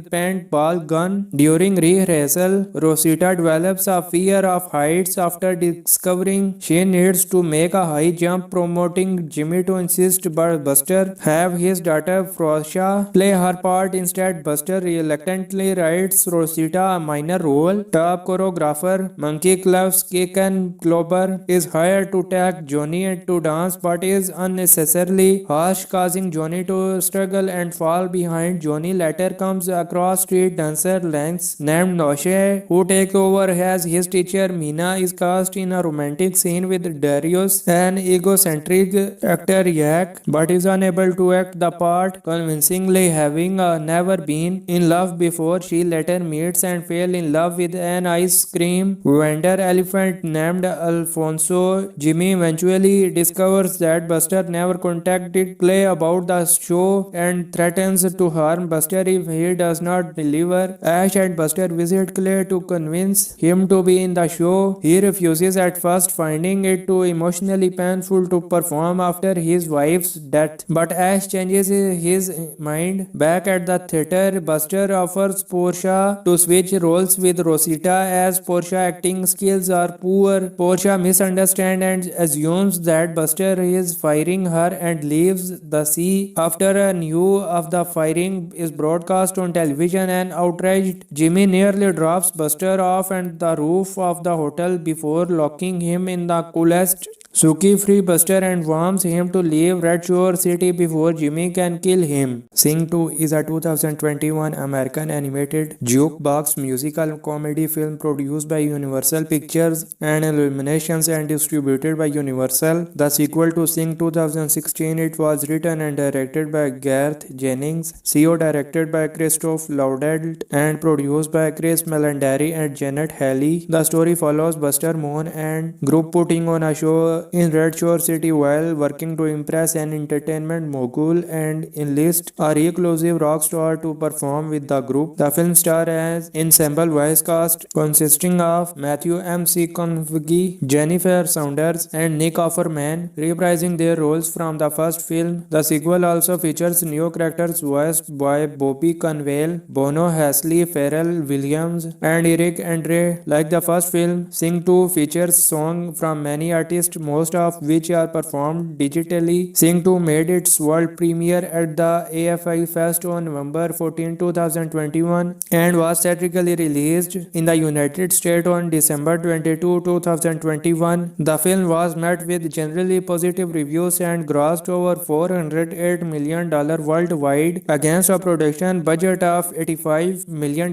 paintball gun. During rehearsal, Rosita develops a fear of heights after discovering she needs to make a high jump, promoting Jimmy to insist but Buster have his daughter Portia play her part instead. Buster reluctantly writes Rosita a minor role. Top choreographer Monkey Cloves Kaken Klober is hired to tag Johnny to dance but is unnecessarily harsh, causing Johnny to struggle and fall behind. Johnny later comes across street dancer Lance named Noshe, who takes over as his teacher. Mina is cast in a romantic scene with Darius, an egocentric actor Yak, but is unable to act the part convincingly, having never been in love before. She later later meets and falls in love with an ice cream vendor elephant named Alfonso. Jimmy eventually discovers that Buster never contacted Clay about the show and threatens to harm Buster if he does not deliver. Ash and Buster visit Clay to convince him to be in the show. He refuses at first, finding it too emotionally painful to perform after his wife's death. But Ash changes his mind. Back at the theater, Buster offers Portia to switch roles with Rosita as Portia acting skills are poor. Portia misunderstands and assumes that Buster is firing her and leaves the sea. After a news of the firing is broadcast on television, and outraged Jimmy nearly drops Buster off and the roof of the hotel before locking him in the coolest. Suki frees Buster and warns him to leave Red Shore City before Jimmy can kill him. Sing 2 is a 2021 American animated jukebox musical comedy film produced by Universal Pictures and Illuminations and distributed by Universal. The sequel to Sing 2016, it was written and directed by Garth Jennings, CO directed by Christoph Lauderdale and produced by Chris Melandari and Janet Halley. The story follows Buster Moon and group putting on a show in Red Shore City while working to impress an entertainment mogul and enlist a reclusive rock star to perform with the group. The film stars as ensemble voice cast consisting of Matthew McConaughey, Jennifer Saunders, and Nick Offerman, reprising their roles from the first film. The sequel also features new characters voiced by Bobby Conwell, Bono Hasley, Pharrell Williams, and Eric Andre. Like the first film, Sing 2 features songs from many artists, most of which are performed digitally. Sing 2 made its world premiere at the AFI Fest on November 14, 2021 and was theatrically released in the United States on December 22, 2021. The film was met with generally positive reviews and grossed over $408 million worldwide against a production budget of $85 million,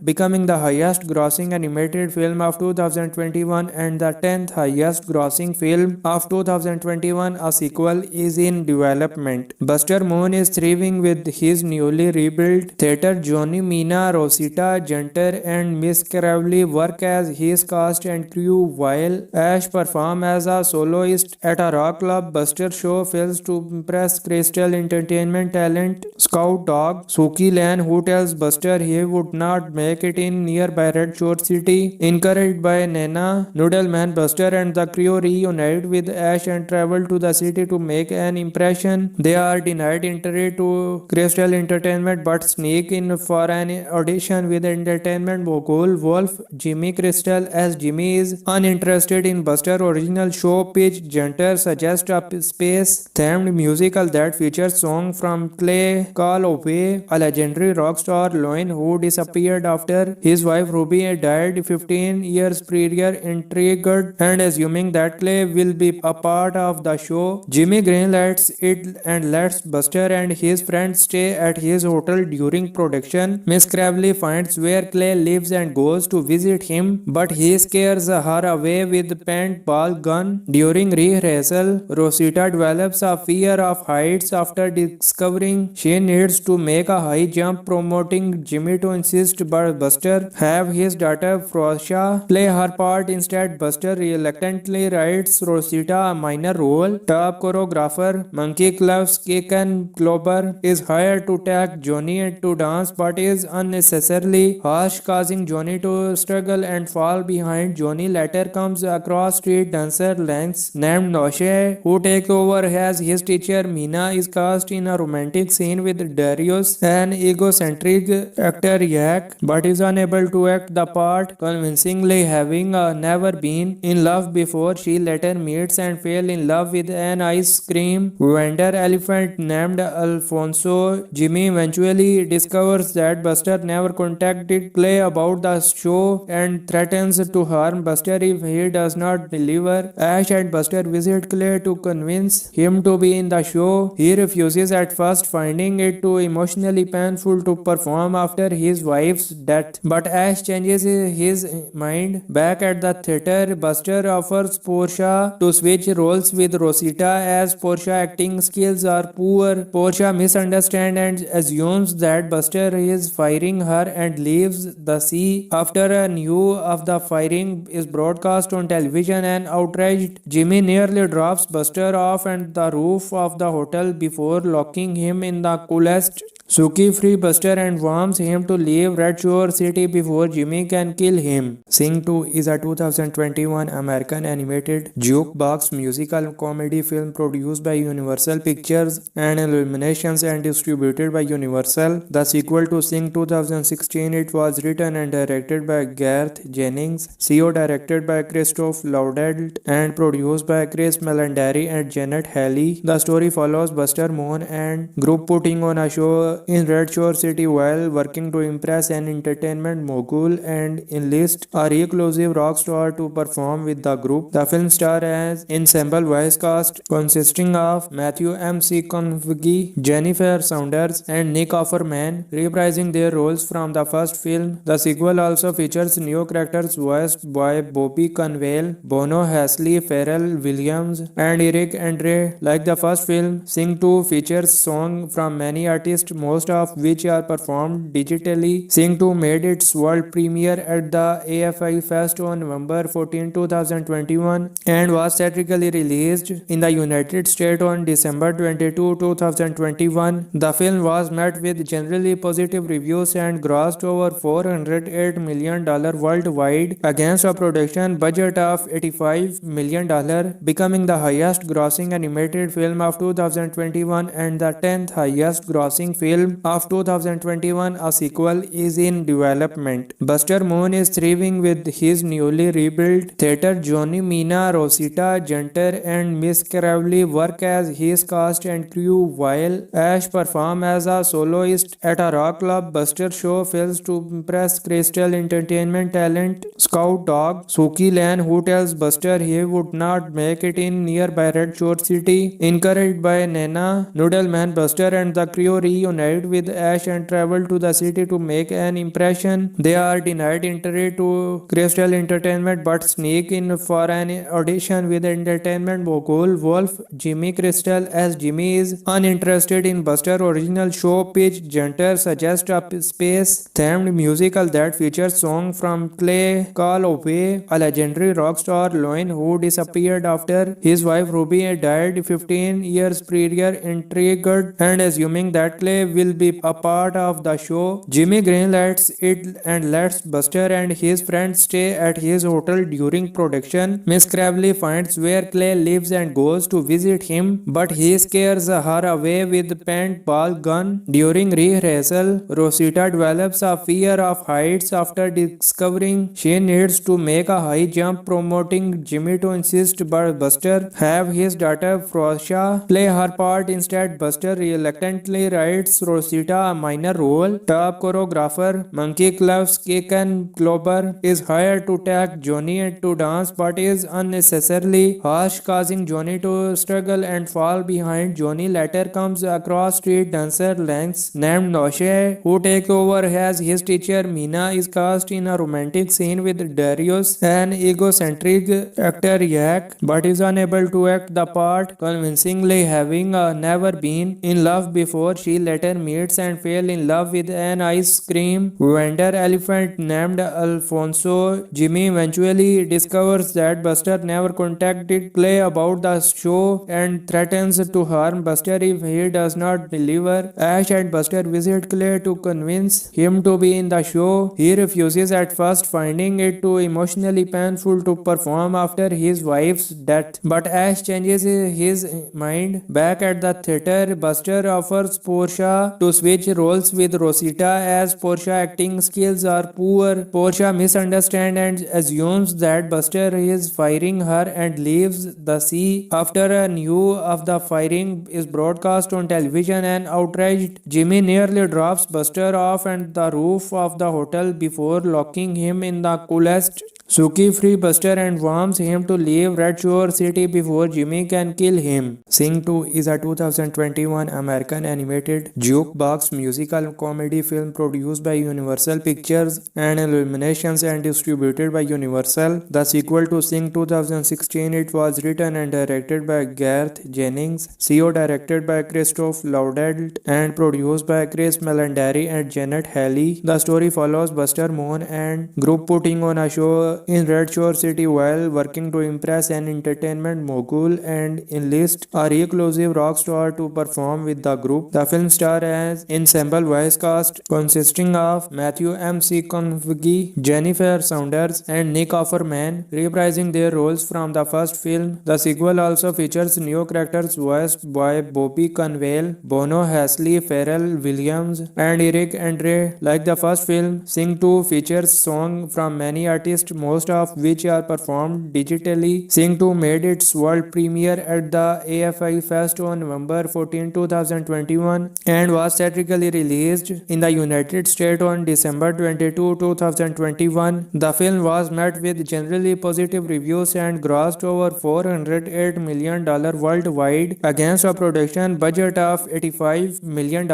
becoming the highest grossing animated film of 2021 and the 10th highest grossing film of 2021. A sequel is in development. Buster Moon is thriving with his newly rebuilt theater. Johnny Mina, Rosita Junter, and Miss Crowley work as his cast and crew, while Ash performs as a soloist at a rock club. Buster show fails to impress Crystal Entertainment talent Scout Dog Suki Lan, who tells Buster he would not make it in nearby Red Shore City. Encouraged by Nana Noodleman, Buster and the crew reunite with Ash and travel to the city to make an impression. They are denied entry to Crystal Entertainment but sneak in for an audition with entertainment mogul Wolf Jimmy Crystal. As Jimmy is uninterested in Buster's original show pitch, Junter suggests a space-themed musical that features songs from Clay Call Away, a legendary rock star Loin who disappeared after his wife Ruby died 15 years prior. Intrigued and assuming that Clay will be a part of the show, Jimmy greenlights it and lets Buster and his friends stay at his hotel during production. Miss Crabtree finds where Clay lives and goes to visit him, but he scares her away with a paintball gun. During rehearsal, Rosita develops a fear of heights after discovering she needs to make a high jump, promoting Jimmy to insist but Buster have his daughter Portia play her part instead. Buster reluctantly writes Rosita a minor role. Top choreographer Monkey Cloves Kaken Klober is hired to take Johnny to dance but is unnecessarily harsh, causing Johnny to struggle and fall behind. Johnny later comes across street dancer Lance named Noshe, who takes over as his teacher. Mina is cast in a romantic scene with Darius, an egocentric actor Yak, but is unable to act the part convincingly, having never been in love before. She later meets and falls in love with an ice cream vendor elephant named Alfonso. Jimmy eventually discovers that Buster never contacted Clay about the show and threatens to harm Buster if he does not deliver. Ash and Buster visit Clay to convince him to be in the show. He refuses at first, finding finding it too emotionally painful to perform after his wife's death. But Ash changes his mind. Back at the theater, Buster offers Portia to switch roles with Rosita as Portia acting skills are poor. Portia misunderstands and assumes that Buster is firing her and leaves the sea. After a news of the firing is broadcast on television, and outraged Jimmy nearly drops Buster off and the roof of the hotel before locking him in the coolest. Suki frees Buster and warns him to leave Red Shore City before Jimmy can kill him. Sing 2 is a 2021 American animated jukebox musical comedy film produced by Universal Pictures and Illuminations and distributed by Universal. The sequel to Sing 2016, it was written and directed by Garth Jennings, CO directed by Christoph Lauderdale and produced by Chris Melandari and Janet Halley. The story follows Buster Moon and group putting on a show in Red Shore City while working to impress an entertainment mogul and enlist a reclusive rock star to perform with the group. The film stars as ensemble voice cast consisting of Matthew McConaughey, Jennifer Saunders, and Nick Offerman, reprising their roles from the first film. The sequel also features new characters voiced by Bobby Conwell, Bono Hasley, Pharrell Williams, and Eric Andre. Like the first film, Sing 2 features songs from many artists, most of which are performed digitally. Sing 2 made its world premiere at the AFI Fest on November 14, 2021 and was theatrically released in the United States on December 22, 2021. The film was met with generally positive reviews and grossed over $408 million worldwide against a production budget of $85 million, becoming the highest grossing animated film of 2021 and the 10th highest grossing film of 2021. A sequel is in development. Buster Moon is thriving with his newly rebuilt theater. Johnny Mina, Rosita Junter, and Miss Crowley work as his cast and crew, while Ash performs as a soloist at a rock club. Buster show fails to impress Crystal Entertainment talent Scout Dog Suki Lan, who tells Buster he would not make it in nearby Red Shore City. Encouraged by Nana Noodleman, Buster and the crew reunite with Ash and travel to the city to make an impression. They are denied entry to Crystal Entertainment but sneak in for an audition with entertainment mogul Wolf Jimmy Crystal. As Jimmy is uninterested in Buster's original show pitch, Junter suggests a space-themed musical that features songs from Clay Call Away, a legendary rock star Loin who disappeared after his wife Ruby died 15 years prior. Intrigued and assuming that Clay will be a part of the show, Jimmy greenlights it and lets Buster and his friends stay at his hotel during production. Miss Crabtree finds where Clay lives and goes to visit him, but he scares her away with a paintball gun. During rehearsal, Rosita develops a fear of heights after discovering she needs to make a high jump, promoting Jimmy to insist but Buster have his daughter Portia play her part instead. Buster reluctantly writes Rosita a minor role. Top choreographer Monkey Cloves Kaken Glober is hired to take Johnny to dance but is unnecessarily harsh, causing Johnny to struggle and fall behind. Johnny later comes across street dancer Lance named Noshe, who takes over as his teacher. Mina is cast in a romantic scene with Darius, an egocentric actor Yak, but is unable to act the part convincingly, having never been in love before. She later meets and falls in love with an ice cream vendor elephant named Alfonso. Jimmy eventually discovers that Buster never contacted Clay about the show and threatens to harm Buster if he does not deliver. Ash and Buster visit Clay to convince him to be in the show. He refuses at first, finding it too emotionally painful to perform after his wife's death. But Ash changes his mind. Back at the theater, Buster offers Portia to switch roles with Rosita as Portia acting skills are poor. Portia misunderstands and assumes that Buster is firing her and leaves the sea. After a news of the firing is broadcast on television, and outraged Jimmy nearly drops Buster off and the roof of the hotel before locking him in the coolest. Suki frees Buster and warns him to leave Red Shore City before Jimmy can kill him. Sing 2 is a 2021 American animated jukebox musical comedy film produced by Universal Pictures and Illuminations and distributed by Universal. The sequel to Sing 2016, it was written and directed by Garth Jennings, CO directed by Christoph Lauderdale and produced by Chris Melandari and Janet Halley. The story follows Buster Moon and group putting on a show in Red Shore City while working to impress an entertainment mogul and enlist a reclusive rock star to perform with the group. The film stars as ensemble voice cast consisting of Matthew McConaughey, Jennifer Saunders, and Nick Offerman, reprising their roles from the first film. The sequel also features new characters voiced by Bobby Conwell, Bono Hasley, Pharrell Williams, and Eric Andre. Like the first film, Sing 2 features songs from many artists, most of which are performed digitally. Sing 2 made its world premiere at the AFI Fest on November 14, 2021 and was theatrically released in the United States on December 22, 2021. The film was met with generally positive reviews and grossed over $408 million worldwide against a production budget of $85 million,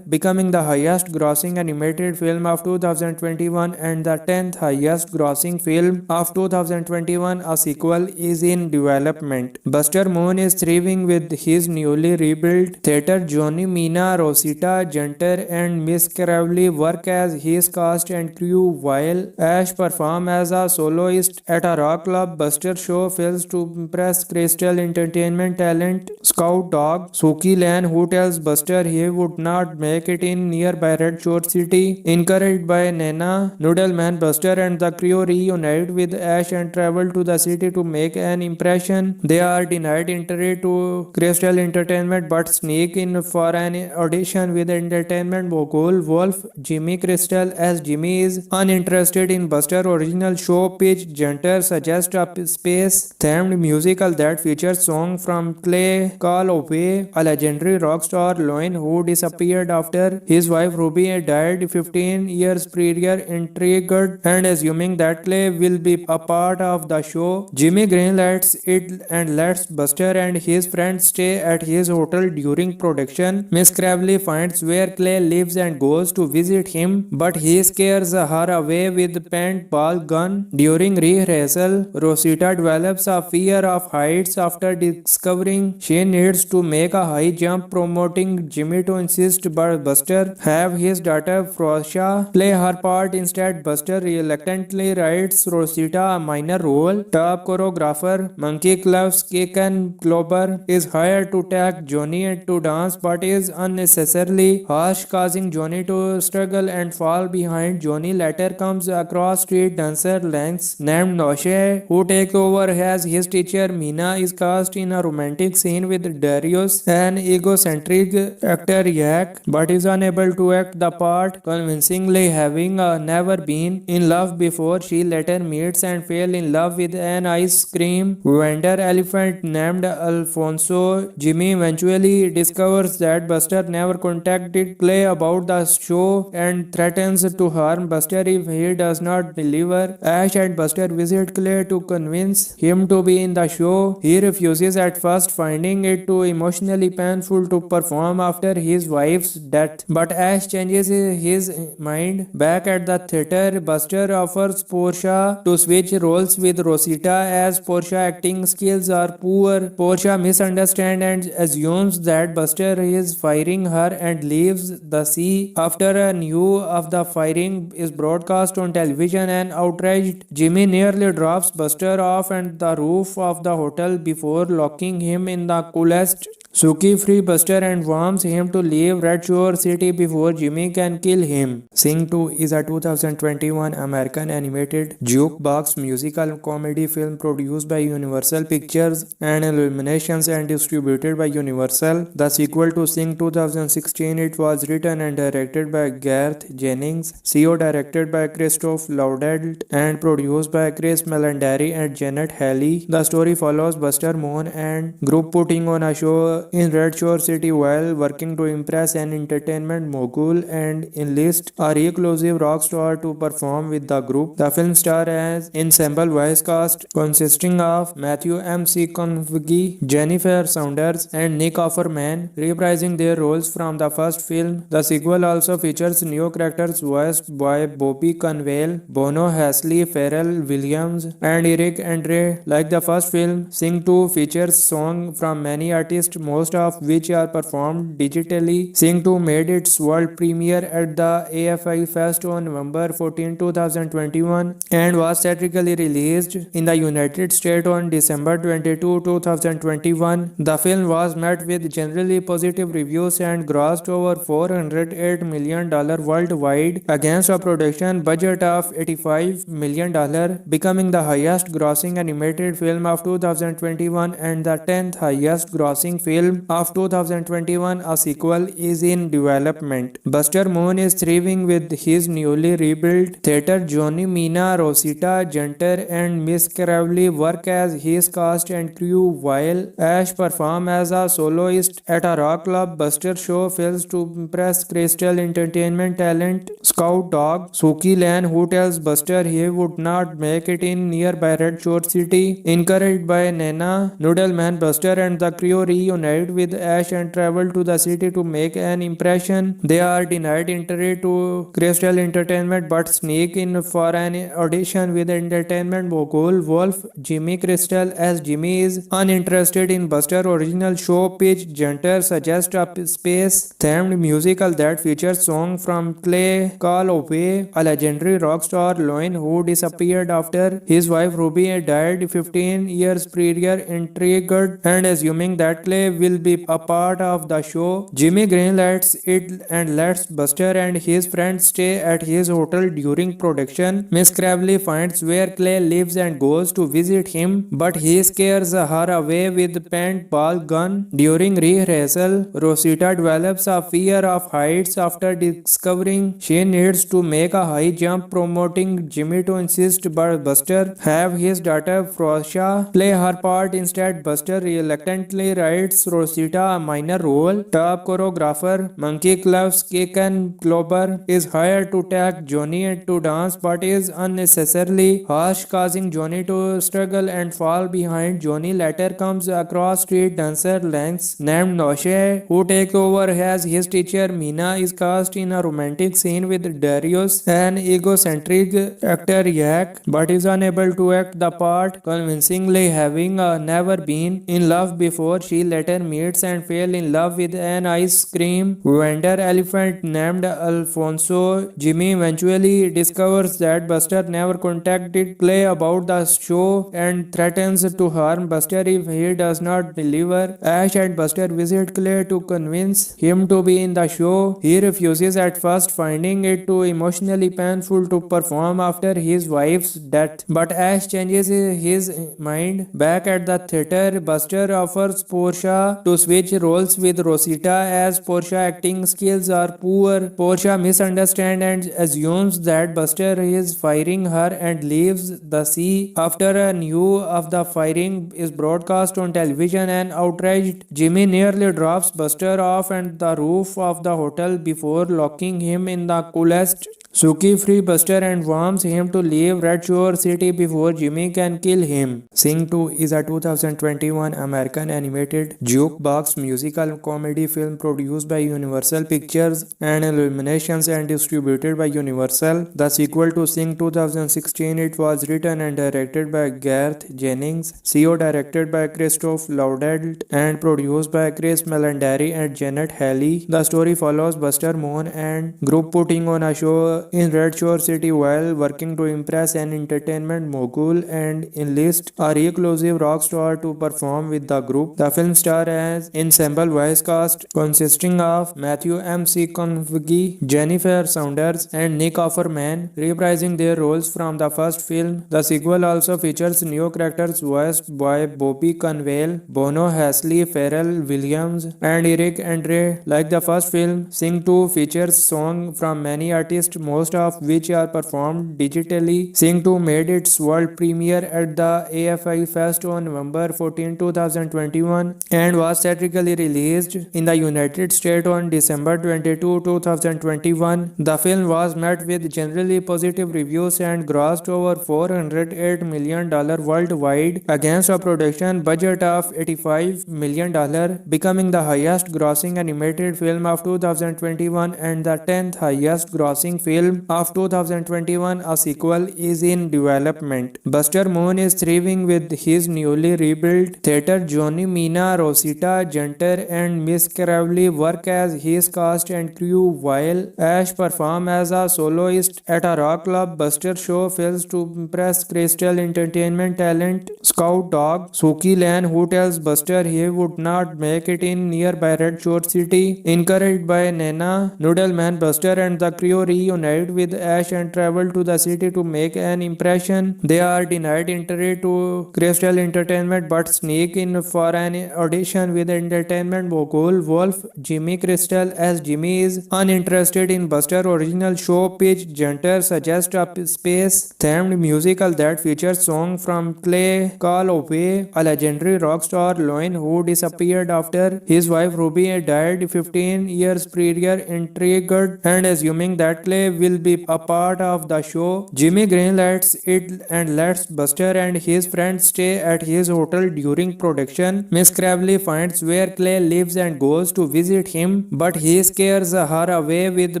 becoming the highest grossing animated film of 2021 and the 10th highest grossing film of 2021. A sequel is in development. Buster Moon is thriving with his newly rebuilt theater. Johnny Mina, Rosita Junter and Miss Crowley work as his cast and crew while Ash performs as a soloist at a rock club. Buster show fails to impress Crystal Entertainment talent Scout Dog Suki Lan, who tells Buster he would not make it in nearby Red Shore City. Encouraged by Nana Noodleman, Buster and the crew reunite with Ash and travel to the city to make an impression. They are denied entry to Crystal Entertainment but sneak in for an audition with entertainment mogul Wolf Jimmy Crystal. As Jimmy is uninterested in Buster's original show pitch, Junter suggests a space-themed musical that features songs from Clay Call Away, a legendary rock star Loin who disappeared after his wife Ruby died 15 years prior. Intrigued and assuming that Clay will be a part of the show, Jimmy greenlights it and lets Buster and his friends stay at his hotel during production. Miss Crabtree finds where Clay lives and goes to visit him, but he scares her away with a paintball gun. During rehearsal, Rosita develops a fear of heights after discovering she needs to make a high jump, promoting Jimmy to insist but Buster have his daughter Frosha play her part instead. Buster reluctantly writes Rosita a minor role. Top choreographer Monkey Cloves Kaken Glober is hired to take Johnny to dance but is unnecessarily harsh, causing Johnny to struggle and fall behind. Johnny later comes across street dancer Lance named Noshe, who takes over as his teacher. Mina is cast in a romantic scene with Darius, an egocentric actor Yak, but is unable to act the part convincingly, having never been in love before. She later meets and falls in love with an ice cream vendor elephant named Alfonso. Jimmy eventually discovers that Buster never contacted Clay about the show and threatens to harm Buster if he does not deliver. Ash and Buster visit Clay to convince him to be in the show. He refuses at first, finding it too emotionally painful to perform after his wife's death. But Ash changes his mind. Back at the theater, Buster offers Portia to switch roles with Rosita as Portia acting skills are poor. Portia misunderstands and assumes that Buster is firing her and leaves the sea. After a news of the firing is broadcast on television, and outraged Jimmy nearly drops Buster off and the roof of the hotel before locking him in the coolest Suki free Buster and warns him to leave Red Shore City before Jimmy can kill him. Sing 2 is a 2021 American animated jukebox musical comedy film produced by Universal Pictures and Illuminations and distributed by Universal. The sequel to Sing 2016, it was written and directed by Garth Jennings, CO directed by Christoph Lauderdale and produced by Chris Melandari and Janet Halley. The story follows Buster Moon and group putting on a show in Red Shore City while working to impress an entertainment mogul and enlist a reclusive rock star to perform with the group. The film star as ensemble voice cast consisting of Matthew McConaughey, Jennifer Saunders, and Nick Offerman, reprising their roles from the first film. The sequel also features new characters voiced by Bobby Cannavale, Bono, Hasley, Pharrell Williams, and Eric Andre. Like the first film, Sing 2 features songs from many artists, most of which are performed digitally. Sing 2 made its world premiere at the AFI Fest on November 14, 2021 and was theatrically released in the United States on December 22, 2021. The film was met with generally positive reviews and grossed over $408 million worldwide against a production budget of $85 million, becoming the highest grossing animated film of 2021 and the 10th highest grossing film of 2021. A sequel is in development. Buster Moon is thriving with his newly rebuilt theater. Johnny Mina, Rosita Junter, and Miss Cravley work as his cast and crew while Ash performs as a soloist at a rock club. Buster show fails to impress Crystal Entertainment talent Scout Dog Suki Lan, who tells Buster he would not make it in nearby Red Shore City. Encouraged by Nana Noodleman, Buster and the crew reunite with Ash and travel to the city to make an impression. They are denied entry to Crystal Entertainment but sneak in for an audition with entertainment mogul Wolf. Jimmy Crystal, as Jimmy, is uninterested in Buster's original show pitch. Junter suggests a space-themed musical that features songs from Clay Calloway, a legendary rock star Loin who disappeared after his wife Ruby died 15 years prior. Intrigued and assuming that Clay will be a part of the show, Jimmy greenlights it and lets Buster and his friends stay at his hotel during production. Miss Cravley finds where Clay lives and goes to visit him, but he scares her away with a paintball gun. During rehearsal, Rosita develops a fear of heights after discovering she needs to make a high jump, promoting Jimmy to insist but Buster have his daughter Frosha play her part instead. Buster reluctantly writes Rosita a minor role. Top choreographer Monkey Cloves Kaken Glober is hired to tag Johnny to dance but is unnecessarily harsh, causing Johnny to struggle and fall behind. Johnny later comes across street dancer Lance named Noshe, who takes over as his teacher. Mina is cast in a romantic scene with Darius, an egocentric actor Yak, but is unable to act the part convincingly, having never been in love before. She later meets and falls in love with an ice cream vendor elephant named Alfonso. Jimmy eventually discovers that Buster never contacted Clay about the show and threatens to harm Buster if he does not deliver. Ash and Buster visit Clay to convince him to be in the show. He refuses at first, finding it too emotionally painful to perform after his wife's death. But Ash changes his mind. Back at the theater, Buster offers Portia to switch roles with Rosita as Portia acting skills are poor. Portia misunderstands and assumes that Buster is firing her and leaves the sea. After a news of the firing is broadcast on television, and outraged Jimmy nearly drops Buster off and the roof of the hotel before locking him in the coolest. Suki free Buster and warns him to leave Red Shore City before Jimmy can kill him. Sing 2 is a 2021 American animated jukebox musical comedy film produced by Universal Pictures and Illuminations and distributed by Universal. The sequel to Sing 2016, it was written and directed by Garth Jennings, CO directed by Christoph Lauderdale and produced by Chris Melandari and Janet Halley. The story follows Buster Moon and group putting on a show in Red Shore City while working to impress an entertainment mogul and enlist a reclusive rock star to perform with the group. The film star as ensemble voice cast consisting of Matthew McConaughey, Jennifer Saunders, and Nick Offerman, reprising their roles from the first film. The sequel also features new characters voiced by Bobby Cannavale, Bono, Hasley, Pharrell Williams, and Eric Andre. Like the first film, Sing 2 features songs from many artists, most of which are performed digitally. Sing 2 made its world premiere at the AFI Fest on November 14, 2021 and and was theatrically released in the United States on December 22, 2021. The film was met with generally positive reviews and grossed over $408 million worldwide against a production budget of $85 million, becoming the highest grossing animated film of 2021 and the 10th highest grossing film of 2021. A sequel is in development. Buster Moon is thriving with his newly rebuilt theater. Johnny Mina, Rosita Junter and Miss Cravely work as his cast and crew, while Ash performs as a soloist at a rock club. Buster show fails to impress Crystal Entertainment talent Scout Dog Suki Lan, who tells Buster he would not make it in nearby Red Shore City. Encouraged by Nana Noodleman, Buster and the crew reunite with Ash and travel to the city to make an impression. They are denied entry to Crystal Entertainment but sneak in for an audition with entertainment mogul Wolf. Jimmy Crystal, as Jimmy, is uninterested in Buster's original show pitch. Junter suggests a space-themed musical that features songs from Clay Call Away, a legendary rock star Loin who disappeared after his wife Ruby died 15 years prior. Intrigued and assuming that Clay will be a part of the show, Jimmy greenlights it and lets Buster and his friends stay at his hotel during production. Miss Cravely finds where Clay lives and goes to visit him, but he scares her away with a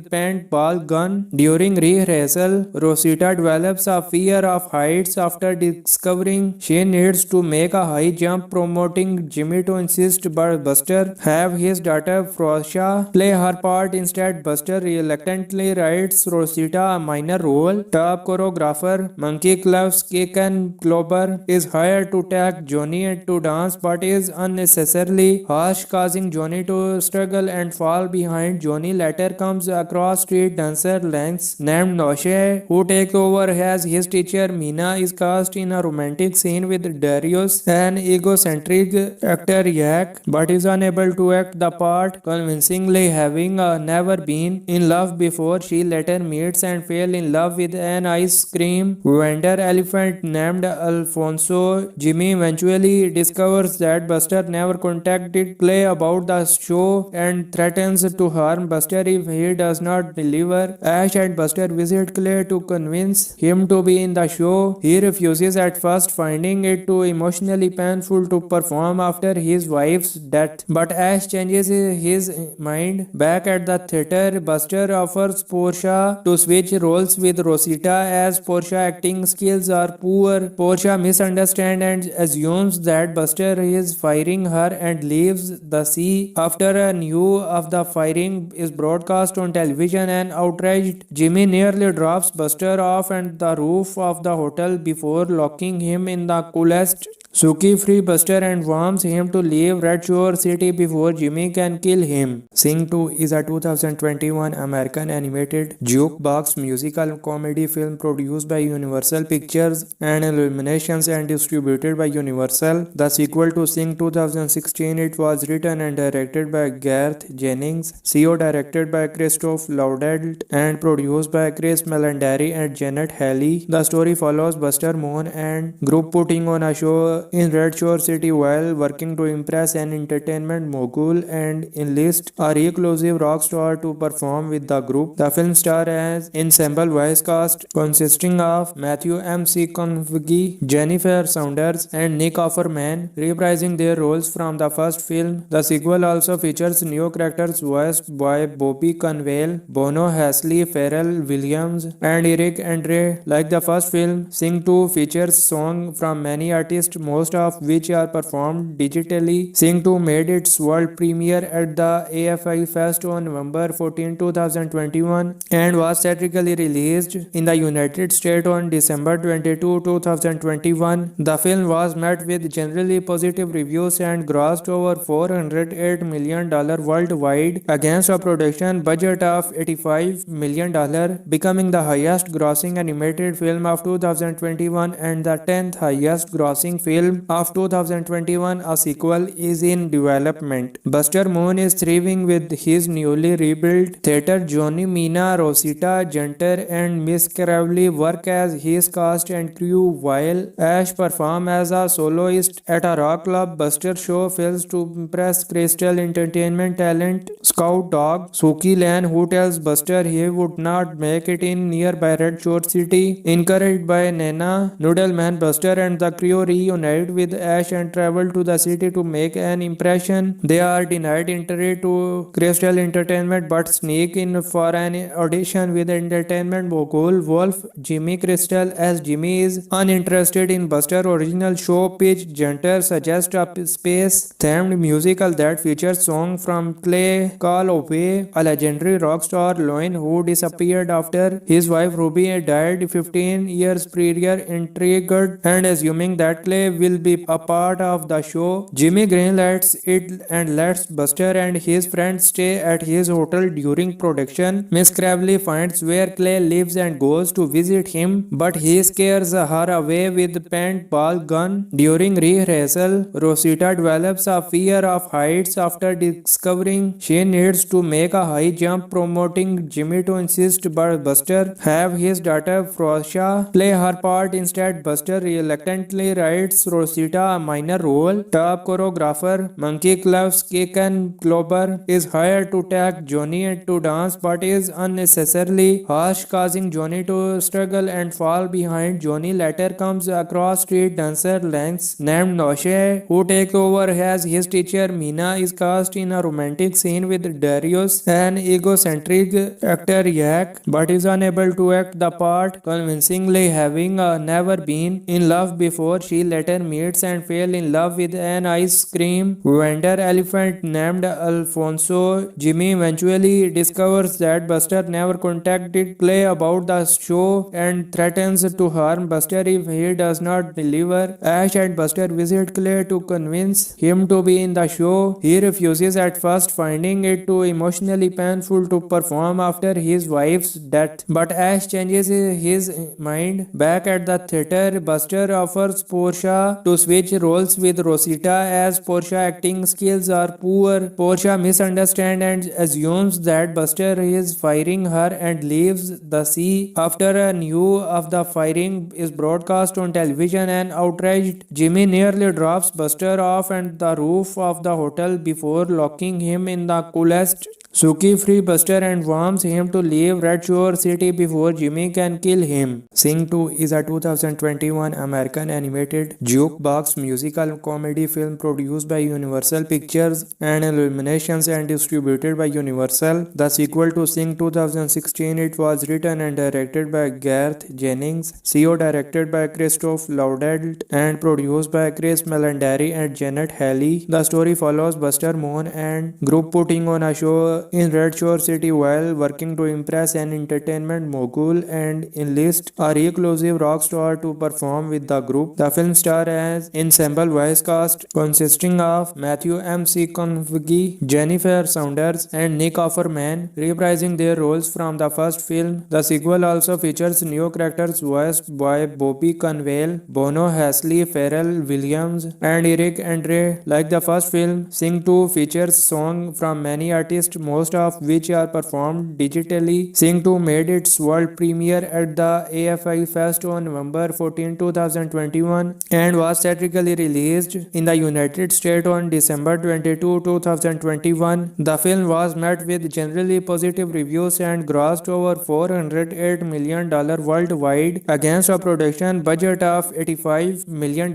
paintball gun. During rehearsal, Rosita develops a fear of heights after discovering she needs to make a high jump, promoting Jimmy to insist but Buster have his daughter Frosha play her part instead. Buster reluctantly writes Rosita a minor role. Top choreographer Monkey Cloves Kaken Glober is hired to tag Johnny to dance but is unnecessarily harsh, causing Johnny to struggle and fall behind. Johnny later comes across street dancer Lance named Noshe, who takes over as his teacher. Mina is cast in a romantic scene with Darius, an egocentric actor Yak, but is unable to act the part convincingly, having never been in love before. She later meets and falls in love with an ice cream vendor elephant named Alfonso. Jimmy eventually discovers that Buster never contacted Clay about the show and threatens to harm Buster if he does not deliver. Ash and Buster visit Clay to convince him to be in the show. He refuses at first, finding it too emotionally painful to perform after his wife's death. But Ash changes his mind. Back at the theater, Buster offers Portia to switch roles with Rosita as Portia acting skills are poor. Portia misunderstands and assumes that Buster is firing her and leaves the sea. After news of the firing is broadcast on television, and outraged Jimmy nearly drops Buster off and the roof of the hotel before locking him in the coolest. Suki frees Buster and warns him to leave Red Shore City before Jimmy can kill him. Sing 2 is a 2021 American animated jukebox musical comedy film produced by Universal Pictures and Illuminations and distributed by Universal. The sequel to Sing 2016, it was written and directed by Garth Jennings, CO directed by Christoph Lauderdale and produced by Chris Melandari and Janet Halley. The story follows Buster Moon and group putting on a show in Red Shore City while working to impress an entertainment mogul and enlist a reclusive rock star to perform with the group. The film stars as ensemble voice cast consisting of Matthew McConaughey, Jennifer Saunders, and Nick Offerman, reprising their roles from the first film. The sequel also features new characters voiced by Bobby Conwell, Bono Hasley, Pharrell Williams, and Eric Andre. Like the first film, Sing 2 features songs from many artists, most of which are performed digitally. Sing 2 made its world premiere at the AFI Fest on November 14, 2021 and was theatrically released in the United States on December 22, 2021. The film was met with generally positive reviews and grossed over $408 million worldwide against a production budget of $85 million, becoming the highest grossing animated film of 2021 and the 10th highest grossing film film of 2021. A sequel is in development. Buster Moon is thriving with his newly rebuilt theater. Johnny, Mina, Rosita, Junter, and Miss Cravley work as his cast and crew, while Ash performs as a soloist at a rock club. Buster show fails to impress Crystal Entertainment talent Scout Dog Suki Lan, who tells Buster he would not make it in nearby Red Shore City. Encouraged by Nana, Noodleman, Buster and the crew reunite with Ash and travel to the city to make an impression. They are denied entry to Crystal Entertainment but sneak in for an audition with entertainment mogul Wolf. Jimmy Crystal, as Jimmy is uninterested in Buster original show pitch, Junter suggests a space-themed musical that features songs from Clay Call Away, a legendary rock star Loin who disappeared after his wife Ruby died 15 years prior. Intrigued and assuming that Clay will be a part of the show, Jimmy greenlights it and lets Buster and his friends stay at his hotel during production. Miss Cravley finds where Clay lives and goes to visit him, but he scares her away with paintball gun. During rehearsal, Rosita develops a fear of heights after discovering she needs to make a high jump, promoting Jimmy to insist but Buster have his daughter Frosha play her part instead. Buster reluctantly writes Rosita a minor role. Top choreographer Monkey Cloves Kaken Klober is hired to tag Johnny to dance but is unnecessarily harsh, causing Johnny to struggle and fall behind. Johnny later comes across street dancer Lance named Noshe, who takes over as his teacher. Mina is cast in a romantic scene with Darius, an egocentric actor Yak, but is unable to act the part convincingly, having never been in love before. She later meets and falls in love with an ice cream vendor elephant named Alfonso. Jimmy eventually discovers that Buster never contacted Clay about the show and threatens to harm Buster if he does not deliver. Ash and Buster visit Clay to convince him to be in the show. He refuses at first, finding it too emotionally painful to perform after his wife's death. But Ash changes his mind. Back at the theater, Buster offers Portia to switch roles with Rosita as Portia acting skills are poor. Portia misunderstands and assumes that Buster is firing her and leaves the sea. After news of the firing is broadcast on television, and outraged Jimmy nearly drops Buster off and the roof of the hotel before locking him in the coolest. Suki frees Buster and warns him to leave Red Shore City before Jimmy can kill him. Sing 2 is a 2021 American animated jukebox musical comedy film produced by Universal Pictures and Illuminations and distributed by Universal. The sequel to Sing 2016, it was written and directed by Garth Jennings, CO directed by Christoph Lauderdale and produced by Chris Melandari and Janet Halley. The story follows Buster Moon and group putting on a show in Red Shore City while working to impress an entertainment mogul and enlist a reclusive rock star to perform with the group. The film stars as ensemble voice cast consisting of Matthew McConaughey, Jennifer Saunders, and Nick Offerman, reprising their roles from the first film. The sequel also features new characters voiced by Bobby Conwell, Bono, Hasley, Pharrell Williams, and Eric Andre. Like the first film, Sing 2 features songs from many artists, most of which are performed digitally. Sing 2 made its world premiere at the AFI Fest on November 14, 2021 and was theatrically released in the United States on December 22, 2021. The film was met with generally positive reviews and grossed over $408 million worldwide against a production budget of $85 million,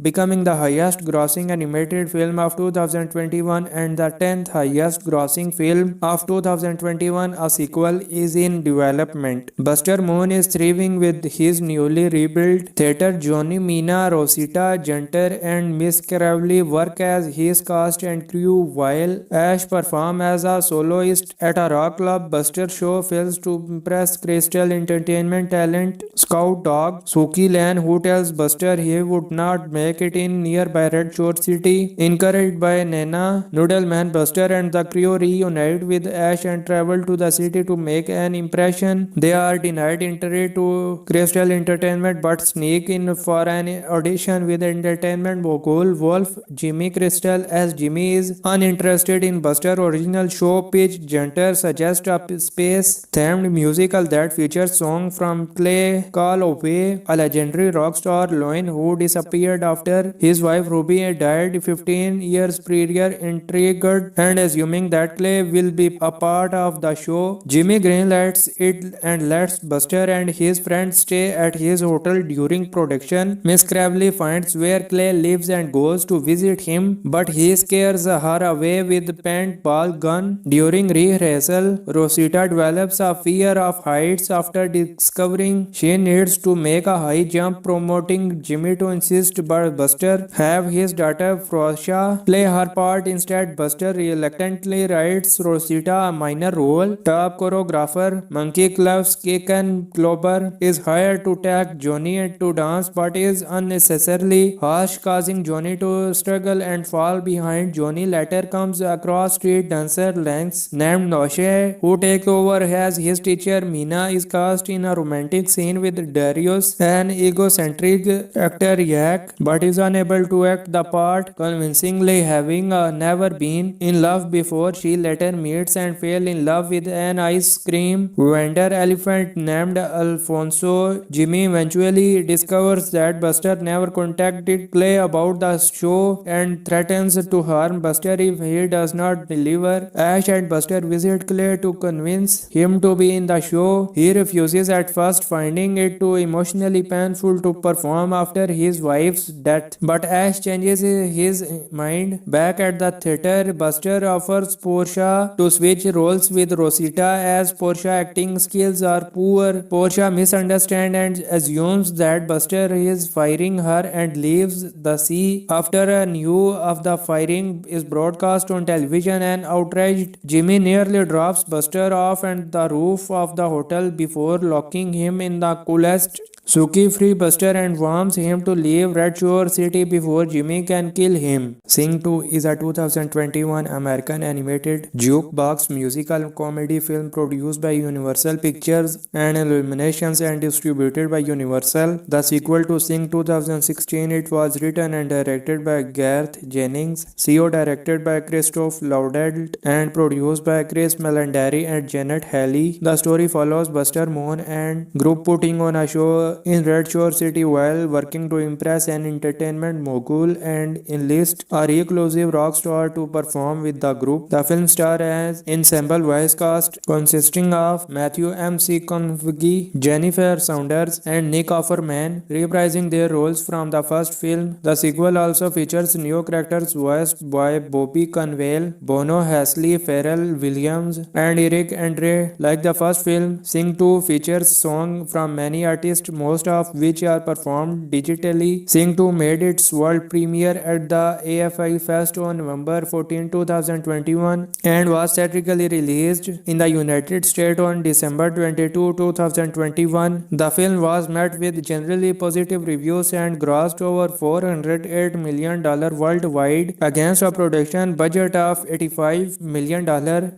becoming the highest grossing animated film of 2021 and the 10th highest grossing film of 2021. A sequel is in development. Buster Moon is thriving with his newly rebuilt theater. Johnny, Mina, Rosita, Junter, and Miss Cravley work as his cast and crew, while Ash performs as a soloist at a rock club. Buster show fails to impress Crystal Entertainment talent Scout Dog Suki Lan, who tells Buster he would not make it in nearby Red Shore City. Encouraged by Nana, Noodleman, Buster and the crew reunite reunite with Ash and travel to the city to make an impression. They are denied entry to Crystal Entertainment but sneak in for an audition with entertainment mogul Wolf. Jimmy Crystal, as Jimmy is uninterested in Buster original show pitch, Junter suggests a space-themed musical that features songs from Clay Call Away, a legendary rock star Loin who disappeared after his wife Ruby died 15 years prior. Intrigued and assuming that Clay will be a part of the show, Jimmy greenlights it and lets Buster and his friends stay at his hotel during production. Miss Crabtree finds where Clay lives and goes to visit him, but he scares her away with paintball gun. During rehearsal, Rosita develops a fear of heights after discovering she needs to make a high jump, promoting Jimmy to insist but Buster have his daughter Frosha play her part instead. Buster reluctantly writes Rosita a minor role. Top choreographer Monkey Club's Kaken Klober is hired to tag Johnny to dance but is unnecessarily harsh, causing Johnny to struggle and fall behind. Johnny later comes across street dancer Lance named Noshe who takes over as his teacher. Mina is cast in a romantic scene with Darius, an egocentric actor Yak, but is unable to act the part convincingly, having never been in love before. She later meets and falls in love with an ice cream vendor elephant named Alfonso. Jimmy eventually discovers that Buster never contacted Clay about the show and threatens to harm Buster if he does not deliver. Ash and Buster visit Clay to convince him to be in the show. He refuses at first, finding it too emotionally painful to perform after his wife's death. But Ash changes his mind. Back at the theater, Buster offers Portia to switch roles with Rosita as Portia acting skills are poor. Portia misunderstands and assumes that Buster is firing her and leaves the sea. After news of the firing is broadcast on television, and outraged Jimmy nearly drops Buster off and the roof of the hotel before locking him in the coolest Suki free Buster and warns him to leave Red Shore City before Jimmy can kill him. Sing 2 is a 2021 American animated jukebox musical comedy film produced by Universal Pictures and Illuminations and distributed by Universal. The sequel to Sing 2016, it was written and directed by Garth Jennings, CO directed by Christoph Lauderdale and produced by Chris Melandari and Janet Halley. The story follows Buster Moon and group putting on a show in Red Shore City while working to impress an entertainment mogul and enlist a reclusive rock star to perform with the group. The film stars as ensemble voice cast consisting of Matthew McConaughey, Jennifer Saunders, and Nick Offerman, reprising their roles from the first film. The sequel also features new characters voiced by Bobby Conwell, Bono, Hasley, Pharrell Williams, and Eric Andre. Like the first film, Sing 2 features songs from many artists, most of which are performed digitally. Sing 2 made its world premiere at the AFI Fest on November 14, 2021 and was theatrically released in the United States on December 22, 2021. The film was met with generally positive reviews and grossed over $408 million worldwide against a production budget of $85 million,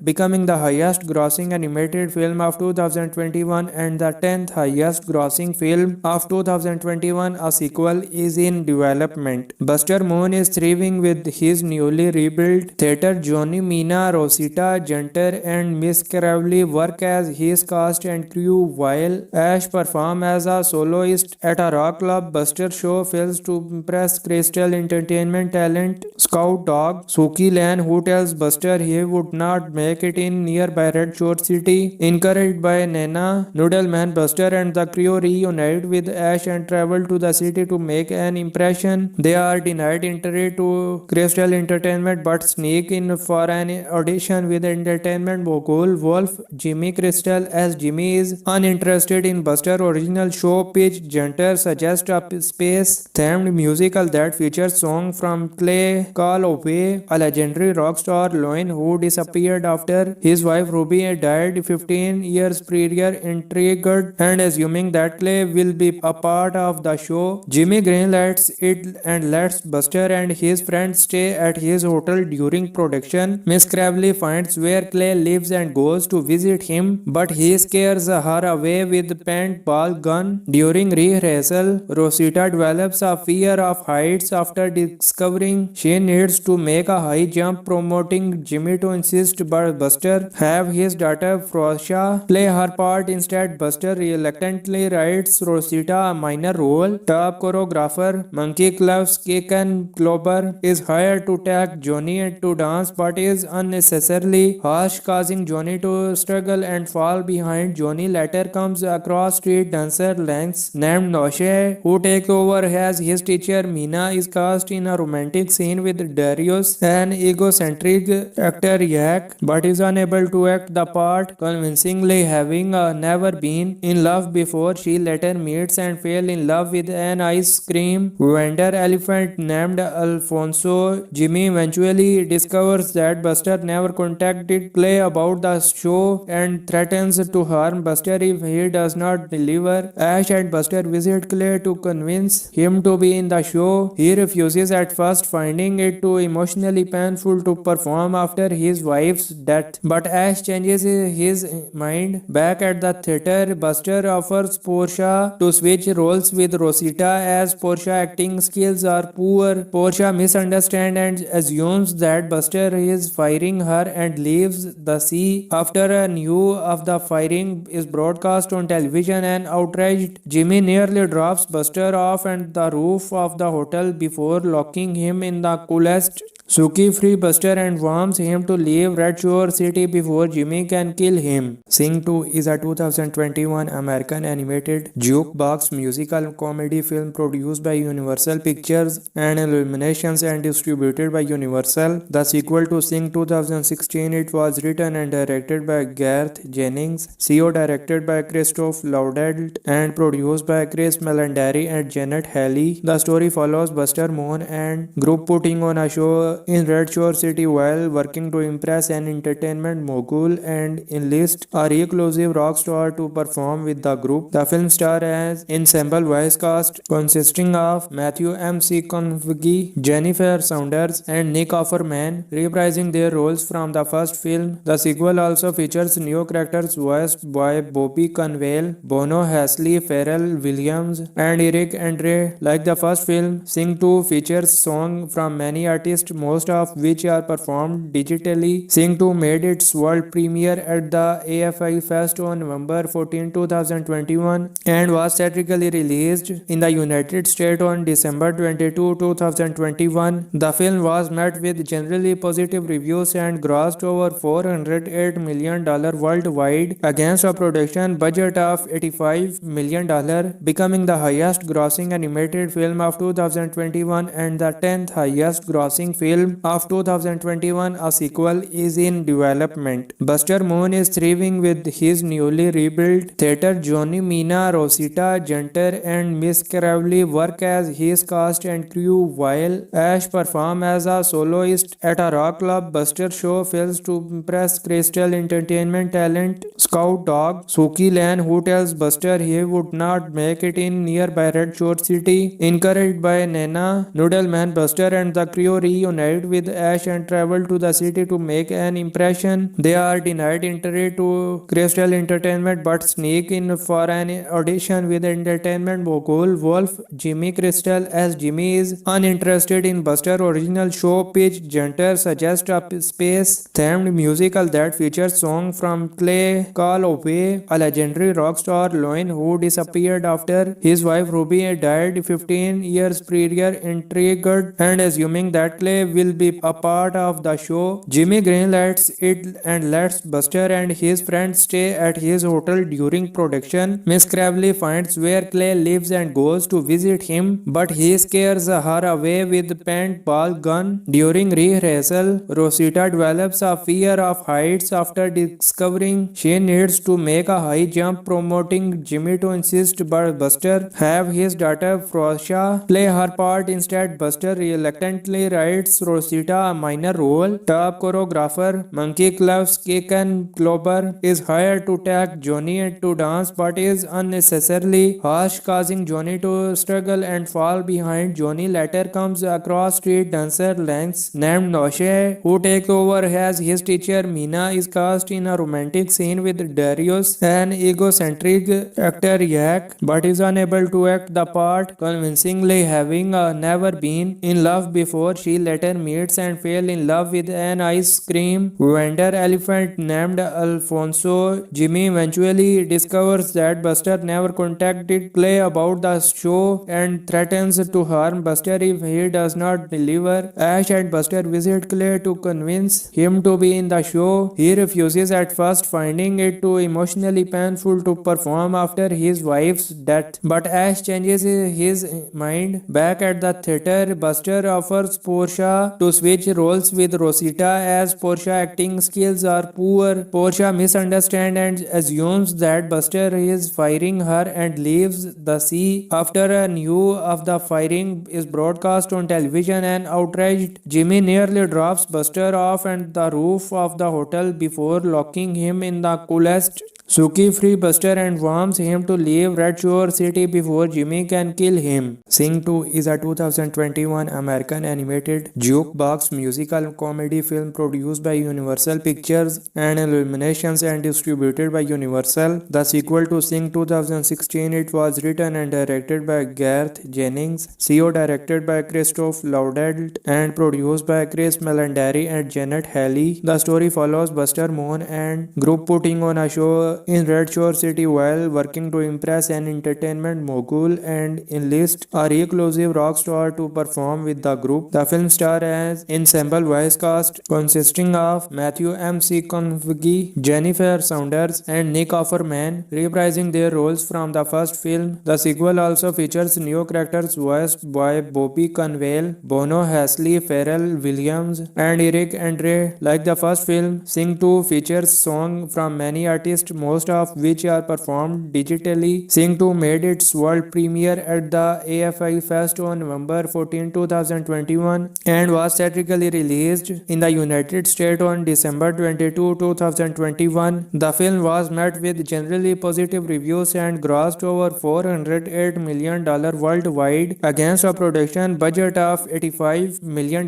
becoming the highest grossing animated film of 2021 and the 10th highest grossing film of 2021. A sequel is in development. Buster Moon is thriving with his newly rebuilt theater. Johnny, Mina, Rosita, Junter, and Miss Crabtree work as his cast and crew, while Ash performs as a soloist at a rock club. Buster show fails to impress Crystal Entertainment talent Scout Dog Suki Lan, who tells Buster he would not make it in nearby Red Shore City. Encouraged by Nana Noodleman, Buster and the crew reunite with Ash and travel to the city to make an impression. They are denied entry to Crystal Entertainment but sneak in for an audition with entertainment mogul Wolf. Jimmy Crystal, as Jimmy is uninterested in Buster original show pitch, Junter suggests a space-themed musical that features songs from Clay Call Away, a legendary rock star Loin who disappeared after his wife Ruby died 15 years prior. Intrigued and assuming that Clay will be a part of the show. Jimmy greenlights it and lets Buster and his friends stay at his hotel during production. Miss Crabtree finds where Clay lives and goes to visit him, but he scares her away with paintball gun. During rehearsal, Rosita develops a fear of heights after discovering she needs to make a high jump, promoting Jimmy to insist but Buster have his daughter Frosha play her part instead. Buster reluctantly writes Rosita a minor role. Top choreographer Monkey Club's Kaken Klober is hired to tag Johnny to dance but is unnecessarily harsh, causing Johnny to struggle and fall behind. Johnny later comes across street dancer Lance named Noshe, who takes over as his teacher. Mina is cast in a romantic scene with Darius, an egocentric actor Yak, but is unable to act the part convincingly, having never been in love before. She later meets and falls in love with an ice cream vendor elephant named Alfonso. Jimmy eventually discovers that Buster never contacted Clay about the show and threatens to harm Buster if he does not deliver. Ash and Buster visit Clay to convince him to be in the show. He refuses at first, finding it too emotionally painful to perform after his wife's death. But Ash changes his mind. Back at the theater, Buster offers Portia to switch roles with Rosita as Portia acting skills are poor. Portia misunderstands and assumes that Buster is firing her and leaves the sea. After a news of the firing is broadcast on television, and outraged Jimmy nearly drops Buster off and the roof of the hotel before locking him in the coolest Suki free Buster and warns him to leave Red Shore City before Jimmy can kill him. Sing 2 is a 2021 American animated jukebox musical comedy film produced by Universal Pictures and Illuminations and distributed by Universal. The sequel to Sing 2016, it was written and directed by Garth Jennings, CO directed by Christoph Lauderdale and produced by Chris Melandari and Janet Halley. The story follows Buster Moon and group putting on a show in Red Shore City while working to impress an entertainment mogul and enlist a reclusive rock star to perform with the group. The film stars as ensemble voice cast consisting of Matthew McConaughey, Jennifer Saunders, and Nick Offerman, reprising their roles from the first film. The sequel also features new characters voiced by Bobby Conwell, Bono, Hasley, Pharrell Williams, and Eric Andre. Like the first film, Sing 2 features songs from many artists, most of which are performed digitally. Sing 2 made its world premiere at the AFI Fest on November 14, 2021 and was theatrically released in the United States on December 22, 2021. The film was met with generally positive reviews and grossed over $408 million worldwide against a production budget of $85 million, becoming the highest grossing animated film of 2021 and the 10th highest grossing film of 2021. A sequel is in development. Buster Moon is thriving with his newly rebuilt theater. Johnny, Mina, Rosita, Junter, and Miss Crabtree work as his cast and crew, while Ash performs as a soloist at a rock club. Buster show fails to impress Crystal Entertainment talent Scout Dog Suki Lan, who tells Buster he would not make it in nearby Red Shore City. Encouraged by Nana Noodleman, Buster and the crew reunite with Ash and travel to the city to make an impression. They are denied entry to Crystal Entertainment but sneak in for an audition with entertainment mogul Wolf. Jimmy Crystal, as Jimmy, is uninterested in Buster's original show pitch. Junter suggests a space-themed musical that features songs from Clay Call Away, a legendary rock star Loin who disappeared after his wife Ruby died 15 years prior. Intrigued and assuming that Clay will be a part of the show, Jimmy greenlights it and lets Buster and his friends stay at his hotel during production. Miss Crabtree finds where Clay lives and goes to visit him, but he scares her away with paintball gun. During rehearsal, Rosita develops a fear of heights after discovering she needs to make a high jump, promoting Jimmy to insist but Buster have his daughter Frosha play her part instead. Buster reluctantly writes Rosita a minor role. Top choreographer Monkey Cloves Kaken Klober is hired to take Johnny to dance but is unnecessarily harsh, causing Johnny to struggle and fall behind. Johnny later comes across street dancer Lance named Noshe, who takes over as his teacher. Mina is cast in a romantic scene with Darius, an egocentric actor Yak, but is unable to act the part convincingly, having never been in love before. She later meets and falls in love with an ice cream vendor elephant named Alfonso. Jimmy eventually discovers that Buster never contacted Clay about the show and threatens to harm Buster if he does not deliver. Ash and Buster visit Clay to convince him to be in the show. He refuses at first, finding it too emotionally painful to perform after his wife's death. But Ash changes his mind. Back at the theater, Buster offers Portia to switch roles with Rosita as Portia acting skills are poor. Portia misunderstands and assumes that Buster is firing her and leaves the sea. After a news of the firing is broadcast on television, and outraged Jimmy nearly drops Buster off and the roof of the hotel before locking him in the coolest Suki free Buster and warns him to leave Red Shore City before Jimmy can kill him. Sing 2 is a 2021 American animated jukebox musical comedy film produced by Universal Pictures and Illuminations and distributed by Universal. The sequel to Sing 2016, it was written and directed by Garth Jennings, CO directed by Christoph Lauderdale and produced by Chris Melandari and Janet Halley. The story follows Buster Moon and group putting on a show in Red Shore City while working to impress an entertainment mogul and enlist a reclusive rock star to perform with the group. The film stars an ensemble voice cast consisting of Matthew McConaughey, Jennifer Saunders, and Nick Offerman, reprising their roles from the first film. The sequel also features new characters voiced by Bobby Conwell, Bono Hasley, Pharrell Williams, and Eric Andre. Like the first film, Sing 2 features songs from many artists, most of which are performed digitally. Sing 2 made its world premiere at the AFI Fest on November 14, 2021 and was theatrically released in the United States on December 22, 2021. The film was met with generally positive reviews and grossed over $408 million worldwide against a production budget of $85 million,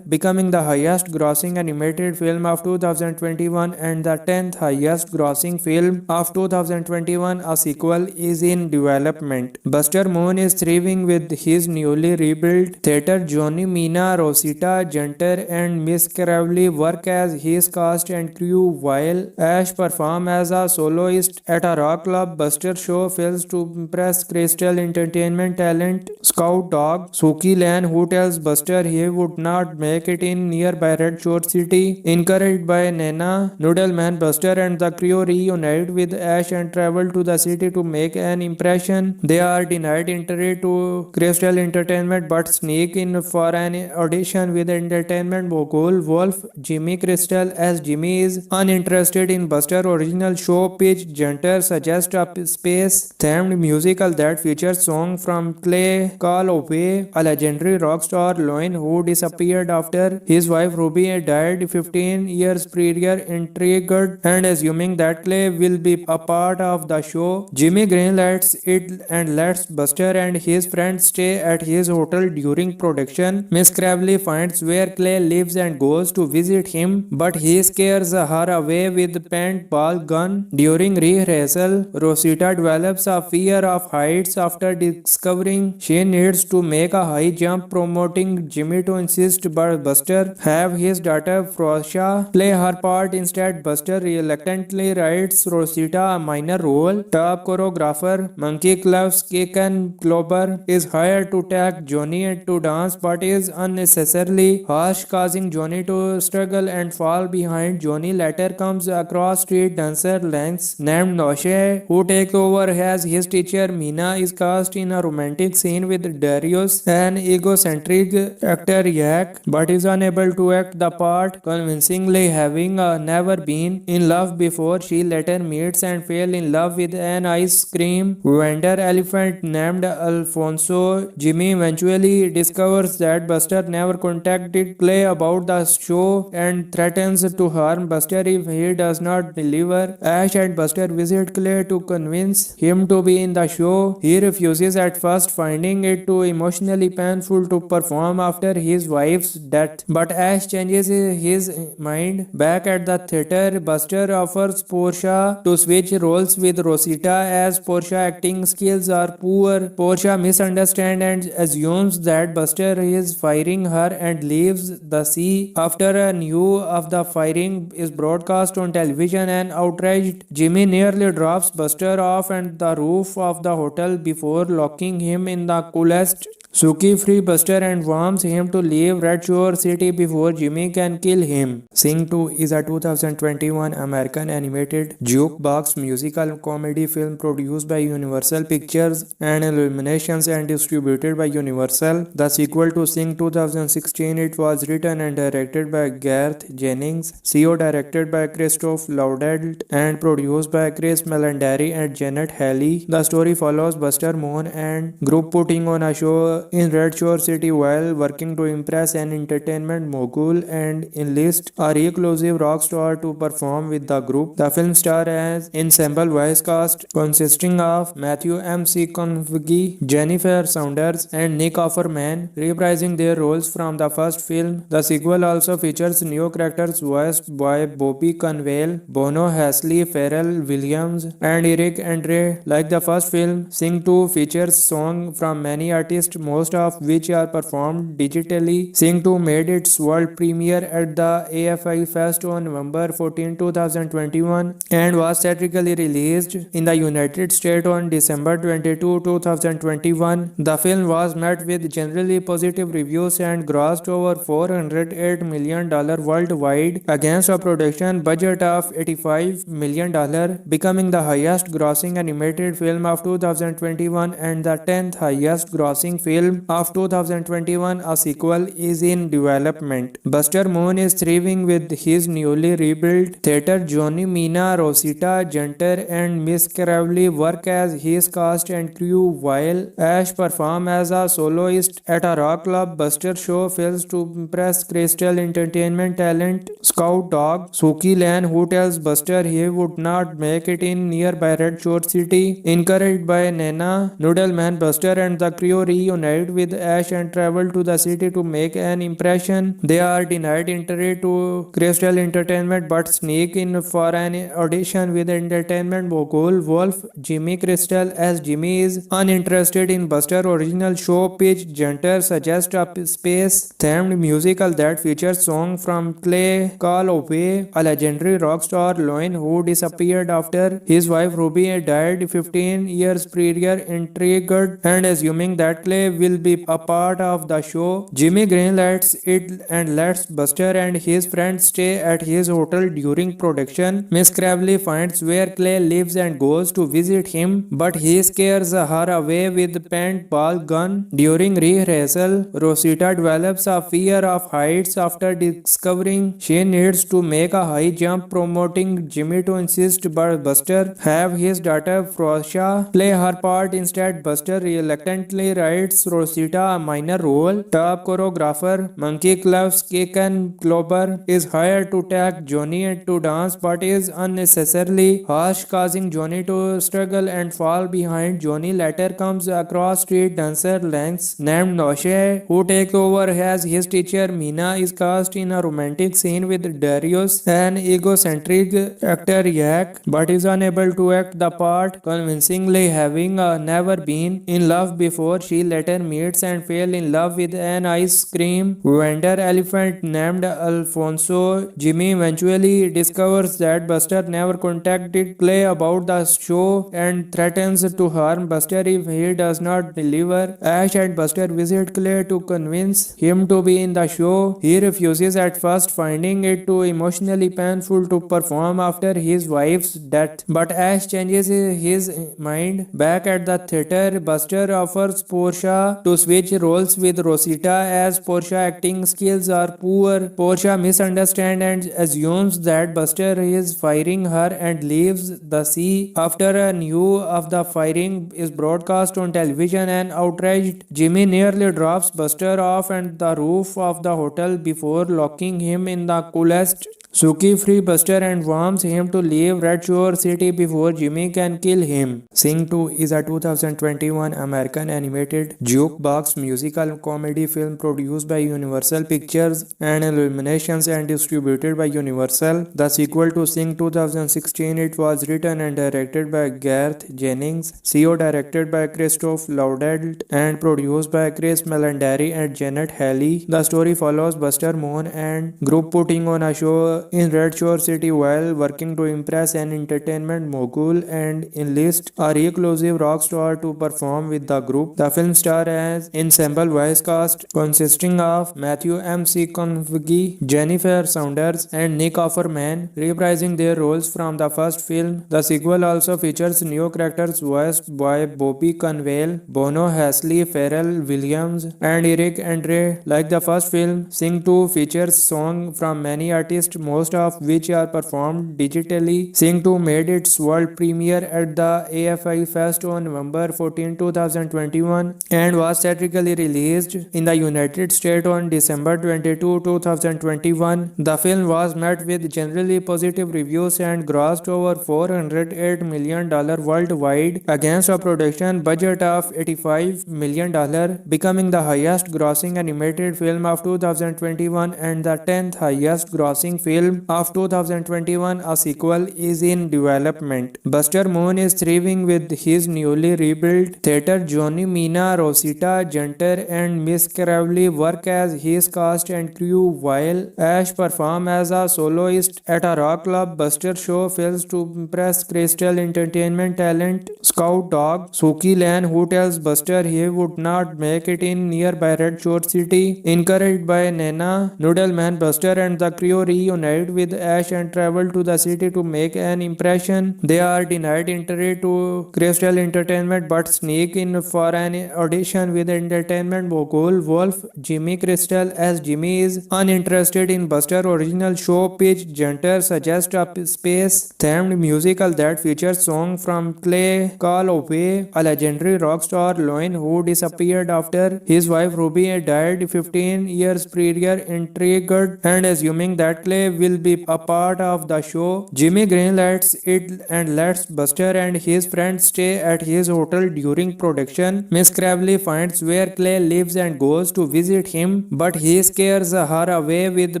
becoming the highest grossing animated film of 2021 and the 10th highest grossing film of 2021. A sequel is in development. Buster Moon is thriving with his newly rebuilt theater. Johnny, Mina, Rosita, Junter, and Miss Crowley work as his cast and crew, while Ash performs as a soloist at a rock club. Buster show fails to impress Crystal Entertainment talent Scout Dog Suki Lan, who tells Buster he would not make it in nearby Red Shore City. Encouraged by Nana Noodleman, Buster and the crew reunite with Ash and travel to the city to make an impression. They are denied entry to Crystal Entertainment but sneak in for an audition with entertainment mogul Wolf. Jimmy Crystal, as Jimmy is uninterested in Buster's original show pitch, Junter suggests a space-themed musical that features songs from Clay Call Away, a legendary rock star Loin who disappeared after his wife Ruby died 15 years prior. Intrigued and assuming that Clay will be a part of the show, Jimmy greenlights it and lets Buster and his friends stay at his hotel during production. Miss Crabtree finds where Clay lives and goes to visit him, but he scares her away with a paintball gun. During rehearsal, Rosita develops a fear of heights after discovering she needs to make a high jump, promoting Jimmy to insist but Buster have his daughter Portia play her part instead. Buster reluctantly writes Rosita a minor role. Top choreographer Monkey Cloves Kaken Klober is hired to take Johnny to dance but is unnecessarily harsh, causing Johnny to struggle and fall behind. Johnny later comes across street dancer Lance named Noshe, who takes over as his teacher. Mina is cast in a romantic scene with Darius, an egocentric actor Yak, but is unable to act the part convincingly, having never been in love before. She later later meets and falls in love with an ice cream vendor elephant named Alfonso. Jimmy eventually discovers that Buster never contacted Clay about the show and threatens to harm Buster if he does not deliver. Ash and Buster visit Clay to convince him to be in the show. He refuses at first, finding it too emotionally painful to perform after his wife's death. But Ash changes his mind. Back at the theater, Buster offers Portia to switch roles with Rosita as Portia acting skills are poor. Portia misunderstands and assumes that Buster is firing her and leaves the sea. After a news of the firing is broadcast on television, and outraged Jimmy nearly drops Buster off and the roof of the hotel before locking him in the coolest Suki-free Buster and warns him to leave Red Shore City before Jimmy can kill him. Sing 2 is a 2021 American animated jukebox musical comedy film produced by Universal Pictures and Illuminations and distributed by Universal. The sequel to Sing 2016, it was written and directed by Garth Jennings, CO directed by Christoph Lauderdale and produced by Chris Melandari and Janet Halley. The story follows Buster Moon and group putting on a show in Red Shore City while working to impress an entertainment mogul and enlist a reclusive rock star to perform with the group. The film stars as ensemble voice cast consisting of Matthew McConaughey, Jennifer Saunders, and Nick Offerman reprising their roles from the first film. The sequel also features new characters voiced by Bobby Conwell, Bono, Hasley, Pharrell Williams, and Eric Andre. Like the first film, Sing 2 features songs from many artists, most of which are performed digitally. Sing 2 made its world premiere at the AFI Fest on November 14, 2021 and was theatrically released in the United States on December 22, 2021. The film was met with generally positive reviews and grossed over $408 million worldwide against a production budget of $85 million, becoming the highest grossing animated film of 2021 and the 10th highest grossing film of 2021. A sequel is in development. Buster Moon is thriving with his newly rebuilt theater. Johnny, Mina, Rosita, Junter, and Miss Crowley work as his cast and crew, while Ash performs as a soloist at a rock club. Buster show fails to impress Crystal Entertainment talent Scout Dog Suki Lan, who tells Buster he would not make it in nearby Red Shore City. Encouraged by Nana, Noodleman, Buster and the crew reunite with Ash and travel to the city to make an impression. They are denied entry to Crystal Entertainment but sneak in for an audition with entertainment mogul Wolf. Jimmy Crystal, as Jimmy is uninterested in Buster original show pitch, Junter suggests a space-themed musical that features songs from Clay Call Away, a legendary rock star Loin who disappeared after his wife Ruby died 15 years prior. Intrigued and assuming that Clay will be a part of the show, Jimmy greenlights it and lets Buster and his friends stay at his hotel during production. Miss Crabtree finds where Clay lives and goes to visit him, but he scares her away with a paintball gun. During rehearsal, Rosita develops a fear of heights after discovering she needs to make a high jump, promoting Jimmy to insist but Buster have his daughter Portia play her part instead. Buster reluctantly writes Rosita a minor role. Top choreographer Monkey Cloves Kaken Klober is hired to tag Johnny to dance but is unnecessarily harsh, causing Johnny to struggle and fall behind. Johnny later comes across street dancer Lance named Noshe, who takes over as his teacher. Mina is cast in a romantic scene with Darius, an egocentric actor Yak, but is unable to act the part convincingly, having never been in love before. She later meets and falls in love with an ice cream vendor elephant named Alfonso. Jimmy eventually discovers that Buster never contacted Clay about the show and threatens to harm Buster if he does not deliver. Ash and Buster visit Clay to convince him to be in the show. He refuses at first, finding it too emotionally painful to perform after his wife's death. But Ash changes his mind. Back at the theater, Buster offers Portia to switch roles with Rosita as Portia acting skills are poor. Portia misunderstands and assumes that Buster is firing her and leaves the sea. After a news of the firing is broadcast on television, and outraged Jimmy nearly drops Buster off and the roof of the hotel before locking him in the coolest. Suki frees Buster and warns him to leave Red Shore City before Jimmy can kill him. Sing 2 is a 2021 American animated jukebox musical comedy film produced by Universal Pictures and Illuminations and distributed by Universal. The sequel to Sing 2016, it was written and directed by Garth Jennings, CO directed by Christoph Lauderdale and produced by Chris Melandari and Janet Halley. The story follows Buster Moon and group putting on a show in Red Shore City while working to impress an entertainment mogul and enlist a reclusive rock star to perform with the group. The film stars as ensemble voice cast consisting of Matthew McConaughey, Jennifer Saunders, and Nick Offerman reprising their roles from the first film. The sequel also features new characters voiced by Bobby Conwell, Bono, Hasley, Pharrell Williams, and Eric Andre. Like the first film, Sing 2 features songs from many artists, most of which are performed digitally. Sing 2 made its world premiere at the AFI Fest on November 14, 2021 and was theatrically released in the United States on December 22, 2021. The film was met with generally positive reviews and grossed over $408 million worldwide against a production budget of $85 million, becoming the highest grossing animated film of 2021 and the 10th highest grossing film of 2021. A sequel is in development. Buster Moon is thriving with his newly rebuilt theater. Johnny, Mina, Rosita, Junter, and Miss Crowley work as his cast and crew, while Ash performs as a soloist at a rock club. Buster show fails to impress Crystal Entertainment talent Scout Dog Suki Lan, who tells Buster he would not make it in nearby Red Shore City. Encouraged by Nana, Noodleman, Buster and the crew reunite with Ash and travel to the city to make an impression. They are denied entry to Crystal Entertainment but sneak in for an audition with entertainment mogul Wolf. Jimmy Crystal, as Jimmy is uninterested in Buster original show pitch, Junter suggests a space-themed musical that features songs from Clay Call Away, a legendary rock star Loin who disappeared after his wife Ruby died 15 years prior. Intrigued and assuming that Clay will be a part of the show, Jimmy greenlights it and lets Buster and his friends stay at his hotel during production. Miss Crabtree finds where Clay lives and goes to visit him, but he scares her away with a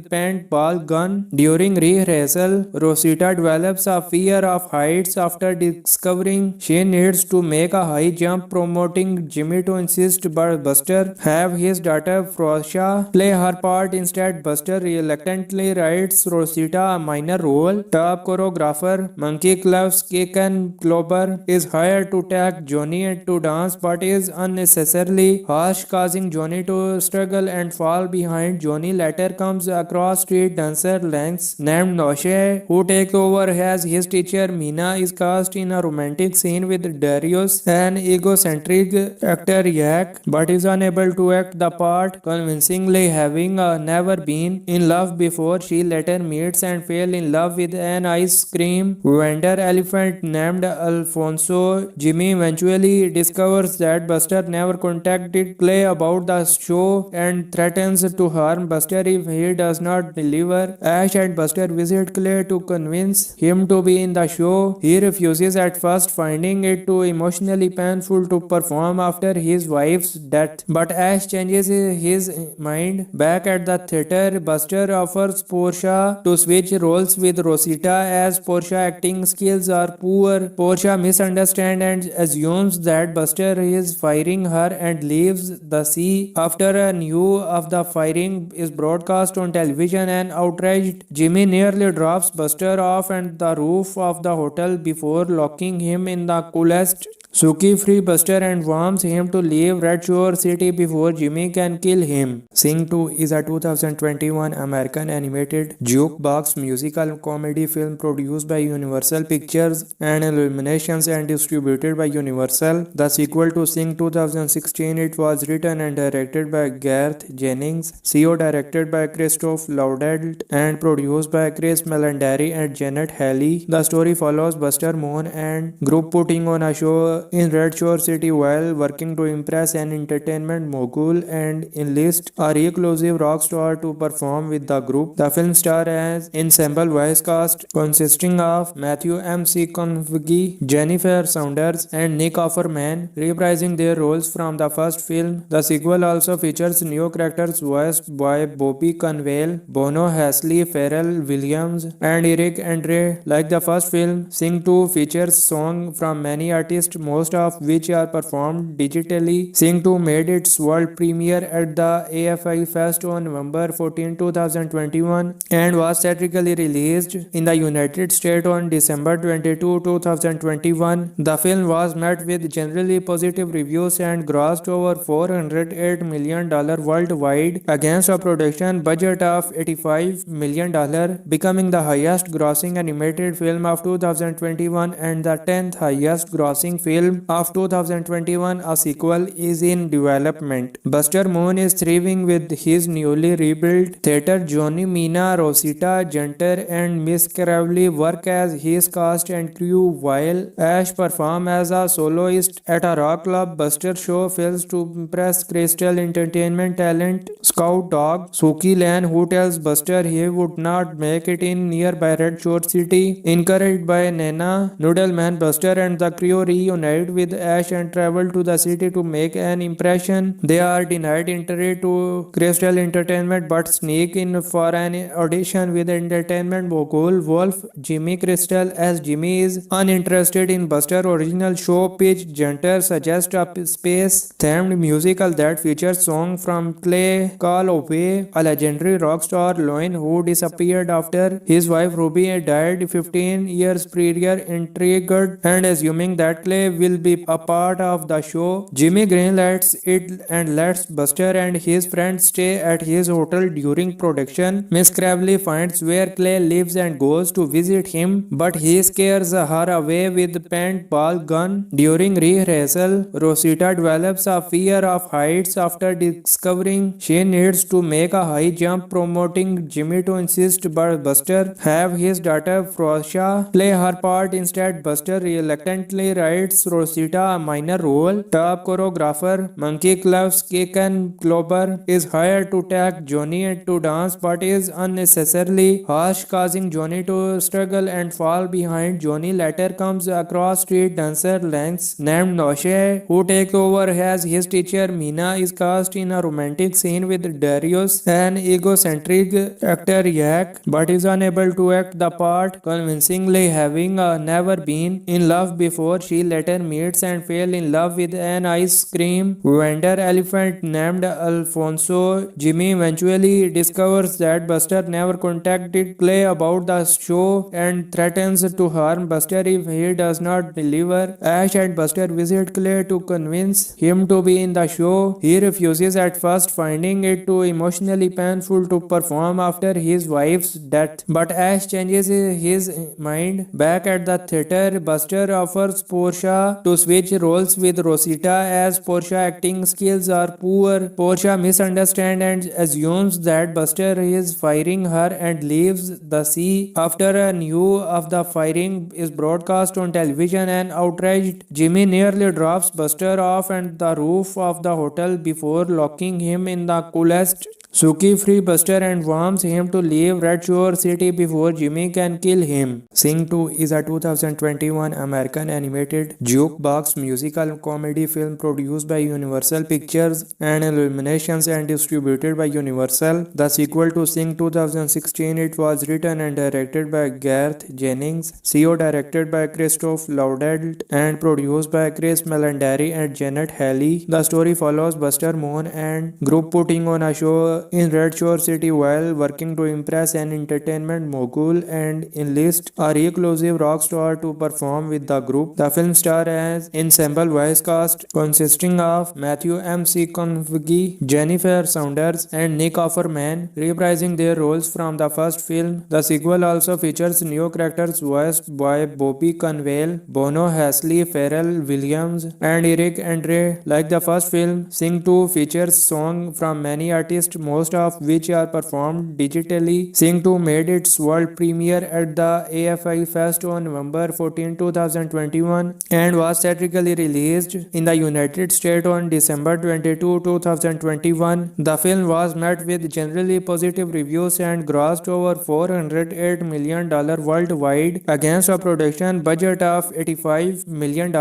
paintball gun. During rehearsal, Rosita develops a fear of heights after discovering she needs to make a high jump, promoting Jimmy to insist but Buster have his daughter Portia play her part instead. Buster reluctantly writes Rosita a minor role. Top choreographer Monkey Cloves Kaken Klober is hired to tag Johnny to dance but is unnecessarily harsh, causing Johnny to struggle and fall behind. Johnny later comes across street dancer Lance named Noshe, who takes over as his teacher. Mina is cast in a romantic scene with Darius, an egocentric actor Yak, but is unable to act the part convincingly, having never been in love before. She later meets and falls in love with an ice cream vendor elephant named Alfonso. Jimmy eventually discovers that Buster never contacted Clay about the show and threatens to harm Buster if he does not deliver. Ash and Buster visit Clay to convince him to be in the show. He refuses at first, finding it too emotionally painful to perform after his wife's death. But Ash changes his mind. Back at the theater, Buster offers Portia to switch roles with Rosita as Portia acting skills are poor. Portia misunderstands and assumes that Buster is firing her and leaves the sea. After a news of the firing is broadcast on television, and outraged Jimmy nearly drops Buster off and the roof of the hotel before locking him in the coolest. Suki free Buster and warns him to leave Red Shore City before Jimmy can kill him. Sing 2 is a 2021 American animated jukebox musical comedy film produced by Universal Pictures and Illuminations and distributed by Universal. The sequel to Sing 2016, it was written and directed by Garth Jennings, CO directed by Christoph Lauderdale and produced by Chris Melandari and Janet Halley. The story follows Buster Moon and group putting on a show in Red Shore City while working to impress an entertainment mogul and enlist a reclusive rock star to perform with the group. The film stars as ensemble voice cast consisting of Matthew McConaughey, Jennifer Saunders, and Nick Offerman, reprising their roles from the first film. The sequel also features new characters voiced by Bobby Cannavale, Bono Hasley, Pharrell Williams, and Eric Andre. Like the first film, Sing 2 features songs from many artists, most of which are performed digitally. Sing 2 made its world premiere at the AFI Fest on November 14, 2021 and was theatrically released in the United States on December 22, 2021. The film was met with generally positive reviews and grossed over $408 million worldwide against a production budget of $85 million, becoming the highest grossing animated film of 2021 and the 10th highest grossing film of 2021. A sequel is in development. Buster Moon is thriving with his newly rebuilt theater. Johnny Mina, Rosita Junter, and Miss Cravley work as his cast and crew while Ash performs as a soloist at a rock club. Buster show fails to impress Crystal Entertainment talent Scout Dog Suki Lan, who tells Buster he would not make it in nearby Red Shore City. Encouraged by Nana Noodleman, Buster and the crew reunite with Ash and travel to the city to make an impression. They are denied entry to Crystal Entertainment but sneak in for an audition with entertainment mogul Wolf. Jimmy Crystal, as Jimmy is uninterested in Buster original show pitch, Junter suggests a space-themed musical that features songs from Clay Call Away, a legendary rock star Loin who disappeared after his wife Ruby died 15 years prior. Intrigued and assuming that Clay will be a part of the show, Jimmy greenlights it and lets Buster and his friends stay at his hotel during production. Miss Cravley finds where Clay lives and goes to visit him, but he scares her away with a paintball gun. During rehearsal, Rosita develops a fear of heights after discovering she needs to make a high jump, promoting Jimmy to insist but Buster have his daughter Frosha play her part instead. Buster reluctantly writes Rosita a minor role. Top choreographer Monkey Cloves Kaken Klober is hired to tag Johnny to dance but is unnecessarily harsh, causing Johnny to struggle and fall behind. Johnny later comes across street dancer Lance named Noshe, who takes over as his teacher. Mina is cast in a romantic scene with Darius, an egocentric actor Yak, but is unable to act the part convincingly, having never been in love before. She later meets and falls in love with an ice cream vendor elephant named Alfonso. Jimmy eventually discovers that Buster never contacted Clay about the show and threatens to harm Buster if he does not deliver. Ash and Buster visit Clay to convince him to be in the show. He refuses at first, finding it too emotionally painful to perform after his wife's death. But Ash changes his mind. Back at the theater, Buster offers Portia to switch roles with Rosita as Portia acting skills are poor. Portia misunderstands and assumes that Buster is firing her and leaves the sea. After a news of the firing is broadcast on television, and outraged Jimmy nearly drops Buster off and the roof of the hotel before locking him in the coolest. Suki free Buster and warns him to leave Red Shore City before Jimmy can kill him. Sing 2 is a 2021 American animated jukebox musical comedy film produced by Universal Pictures and Illuminations and distributed by Universal. The sequel to Sing 2016, it was written and directed by Garth Jennings, CO directed by Christoph Lauderdale and produced by Chris Melandari and Janet Halley. The story follows Buster Moon and group putting on a show in Red Shore City while working to impress an entertainment mogul and enlist a reclusive rock star to perform with the group. The film star as ensemble voice cast consisting of Matthew McConaughey, Jennifer Saunders, and Nick Offerman reprising their roles from the first film. The sequel also features new characters voiced by Bobby Cannavale, Bono, Hasley, Pharrell Williams, and Eric Andre. Like the first film, Sing 2 features songs from many artists, most of which are performed digitally. Sing 2 made its world premiere at the AFI Fest on November 14, 2021 and was theatrically released in the United States on December 22, 2021. The film was met with generally positive reviews and grossed over $408 million worldwide against a production budget of $85 million,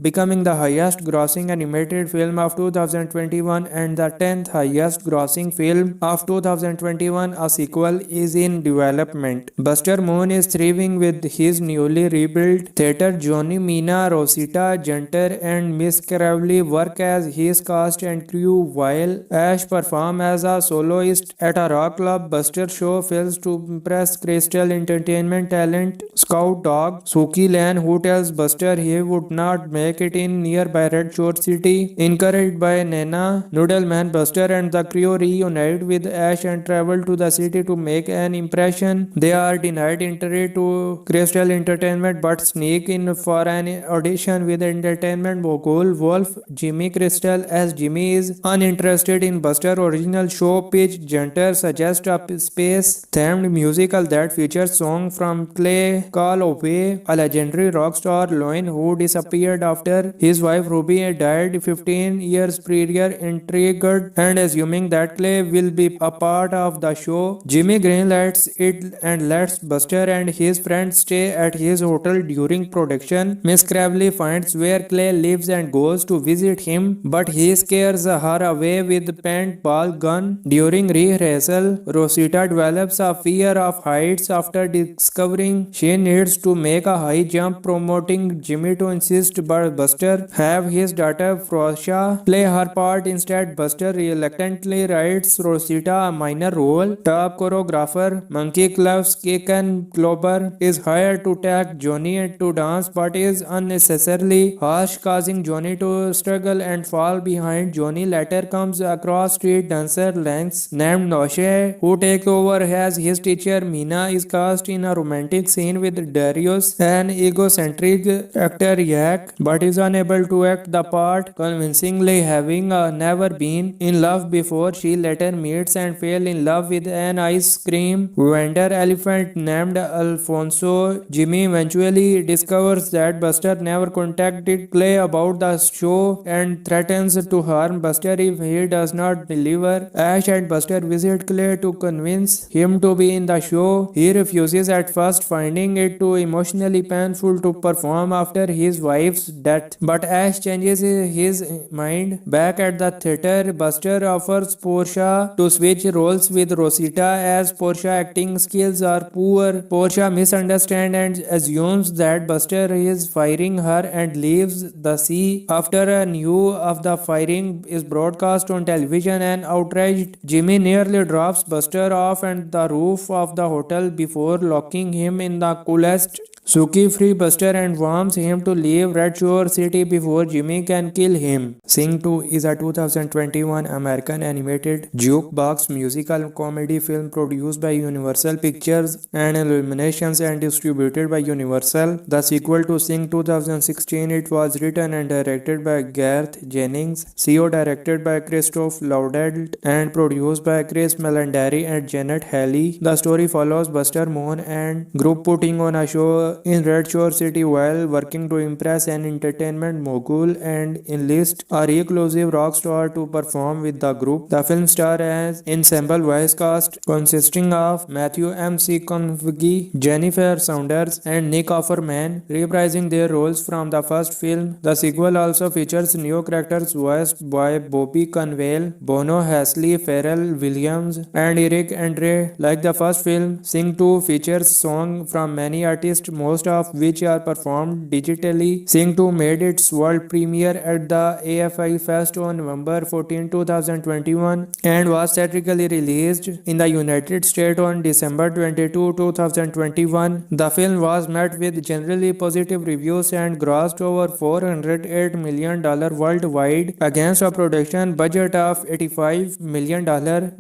becoming the highest grossing animated film of 2021 and the 10th highest grossing film of 2021. A sequel is in development. Buster Moon is thriving with his newly rebuilt theater. Johnny Mina, Rosita Junter, and Miss Cravley work as his cast and crew while Ash performs as a soloist at a rock club. Buster show fails to impress Crystal Entertainment talent Scout Dog Suki Lan, who tells Buster he would not make it in nearby Red Shore City. Encouraged by Nana, Noodleman, Buster and the crew reunite with Ash and travel to the city to make an impression. They are denied entry to Crystal Entertainment but sneak in for an audition with entertainment mogul Wolf. Jimmy Crystal, as Jimmy is uninterested in Buster original show pitch, Junter suggests a space-themed musical that features songs from Clay Call Away, a legendary rock star Loin who disappeared after his wife Ruby died 15 years prior. Intrigued and assuming that Clay will be a part of the show, Jimmy greenlights it and lets Buster and his friends stay at his hotel during production. Miss Cravley finds where Clay lives and goes to visit him, but he scares her away with a paintball gun. During rehearsal, Rosita develops a fear of heights after discovering she needs to make a high jump, promoting Jimmy to insist but Buster have his daughter Frosha play her part instead. Buster reluctantly writes Rosita a minor role. Top choreographer Monkey Cloves Kaken Glober is hired to tag Johnny to dance but is unnecessarily harsh, causing Johnny to struggle and fall behind. Johnny later comes across street dancer Lance named Noshe, who takes over as his teacher. Mina is cast in a romantic scene with Darius, an egocentric actor Yak, but is unable to act the part convincingly, having never been in love before. She later meets and falls in love with an ice cream vendor elephant named Alfonso. Jimmy eventually discovers that Buster never contacted Clay about the show and threatens to harm Buster if he does not deliver. Ash and Buster visit Clay to convince him to be in the show. He refuses at first, finding it too emotionally painful to perform after his wife's death. But Ash changes his mind. Back at the theater, Buster offers Portia to switch roles with Rosita as Portia acting skills are poor. Portia misunderstands and assumes that Buster is firing her and leaves the sea. After a news of the firing is broadcast on television, and outraged Jimmy nearly drops Buster off and the roof of the hotel before locking him in the coolest Suki free Buster and warns him to leave Red Shore City before Jimmy can kill him. Sing 2 is a 2021 American animated jukebox musical comedy film produced by Universal Pictures and Illuminations and distributed by Universal. The sequel to Sing 2016, it was written and directed by Garth Jennings, CO directed by Christoph Lauderdale and produced by Chris Melandari and Janet Halley. The story follows Buster Moon and group putting on a show in Red Shore City while working to impress an entertainment mogul and enlist a reclusive rock star to perform with the group. The film star as ensemble voice cast consisting of Matthew McConaughey, Jennifer Saunders, and Nick Offerman reprising their roles from the first film. The sequel also features new characters voiced by Bobby Cannavale, Bono, Hasley, Pharrell Williams, and Eric Andre. Like the first film, Sing 2 features songs from many artists, most of which are performed digitally. Sing 2 made its world premiere at the AFI Fest on November 14, 2021 and was theatrically released in the United States on December 22, 2021. The film was met with generally positive reviews and grossed over $408 million worldwide against a production budget of $85 million,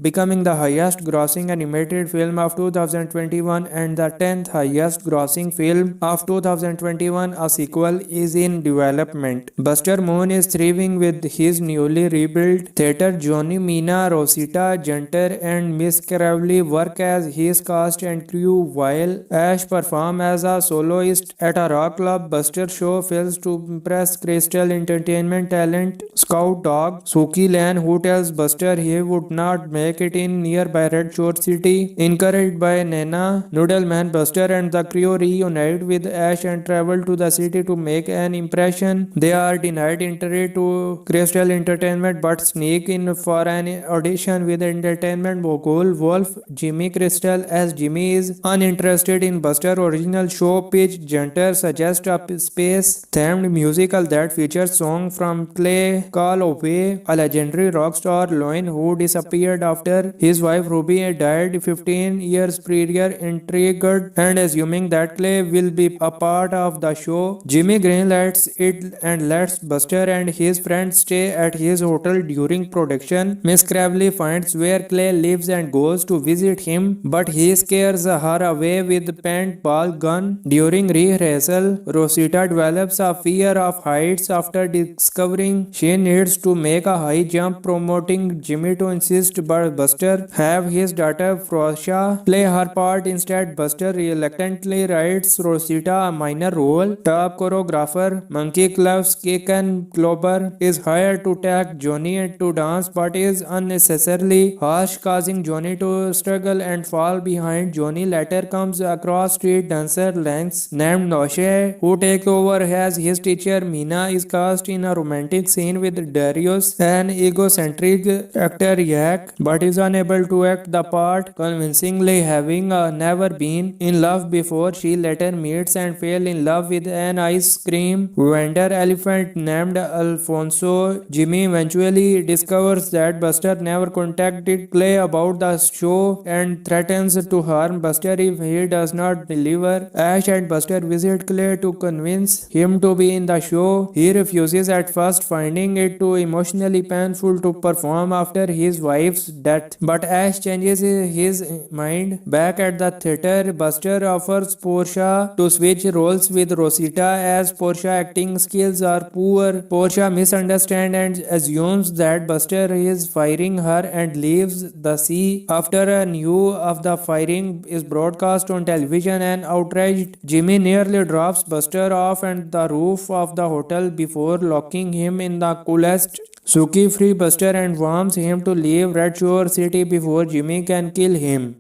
becoming the highest grossing animated film of 2021 and the 10th highest grossing film of 2021. A sequel is in development. Buster Moon is thriving with his newly rebuilt theater. Johnny Mina, Rosita Junter and Miss Crowley work as his cast and crew while Ash performs as a soloist at a rock club. Buster show fails to impress Crystal Entertainment talent Scout Dog Suki Lan, who tells Buster he would not make it in nearby Red Shore City. Encouraged by Nana, Noodleman, Buster and the crew reunite with Ash and travel to the city to make an impression. They are denied entry to Crystal Entertainment but sneak in for an audition with entertainment mogul Wolf. Jimmy Crystal, as Jimmy is uninterested in Buster original show pitch, Junter suggests a space-themed musical that features songs from Clay Call Away, a legendary rock star Loin who disappeared after his wife Ruby died 15 years prior. Intrigued and assuming that Clay will be a part of the show, Jimmy greenlights it and lets Buster and his friends stay at his hotel during production. Miss Crabtree finds where Clay lives and goes to visit him, but he scares her away with a paintball gun. During rehearsal, Rosita develops a fear of heights after discovering she needs to make a high jump, promoting Jimmy to insist but Buster have his daughter Frosha play her part instead. Buster reluctantly writes Rosita a minor role. Top choreographer Monkey Cloves Kaken Glober is hired to tag Johnny to dance but is unnecessarily harsh, causing Johnny to struggle and fall behind. Johnny later comes across street dancer Lance named Noshe who takes over as his teacher. Mina is cast in a romantic scene with Darius, an egocentric actor Yak, but is unable to act the part convincingly, having never been in love before. She later meets and falls in love with an ice cream vendor elephant named Alfonso. Jimmy eventually discovers that Buster never contacted Clay about the show and threatens to harm Buster if he does not deliver. Ash and Buster visit Clay to convince him to be in the show. He refuses at first, finding it too emotionally painful to perform after his wife's death. But Ash changes his mind. Back at the theater, Buster offers Portia to switch roles with Rosita as Portia acting skills are poor. Portia misunderstands and assumes that Buster is firing her and leaves the sea. After a news of the firing is broadcast on television, and outraged Jimmy nearly drops Buster off and the roof of the hotel before locking him in the coolest. Suki frees Buster and warns him to leave Red Shore City before Jimmy can kill him.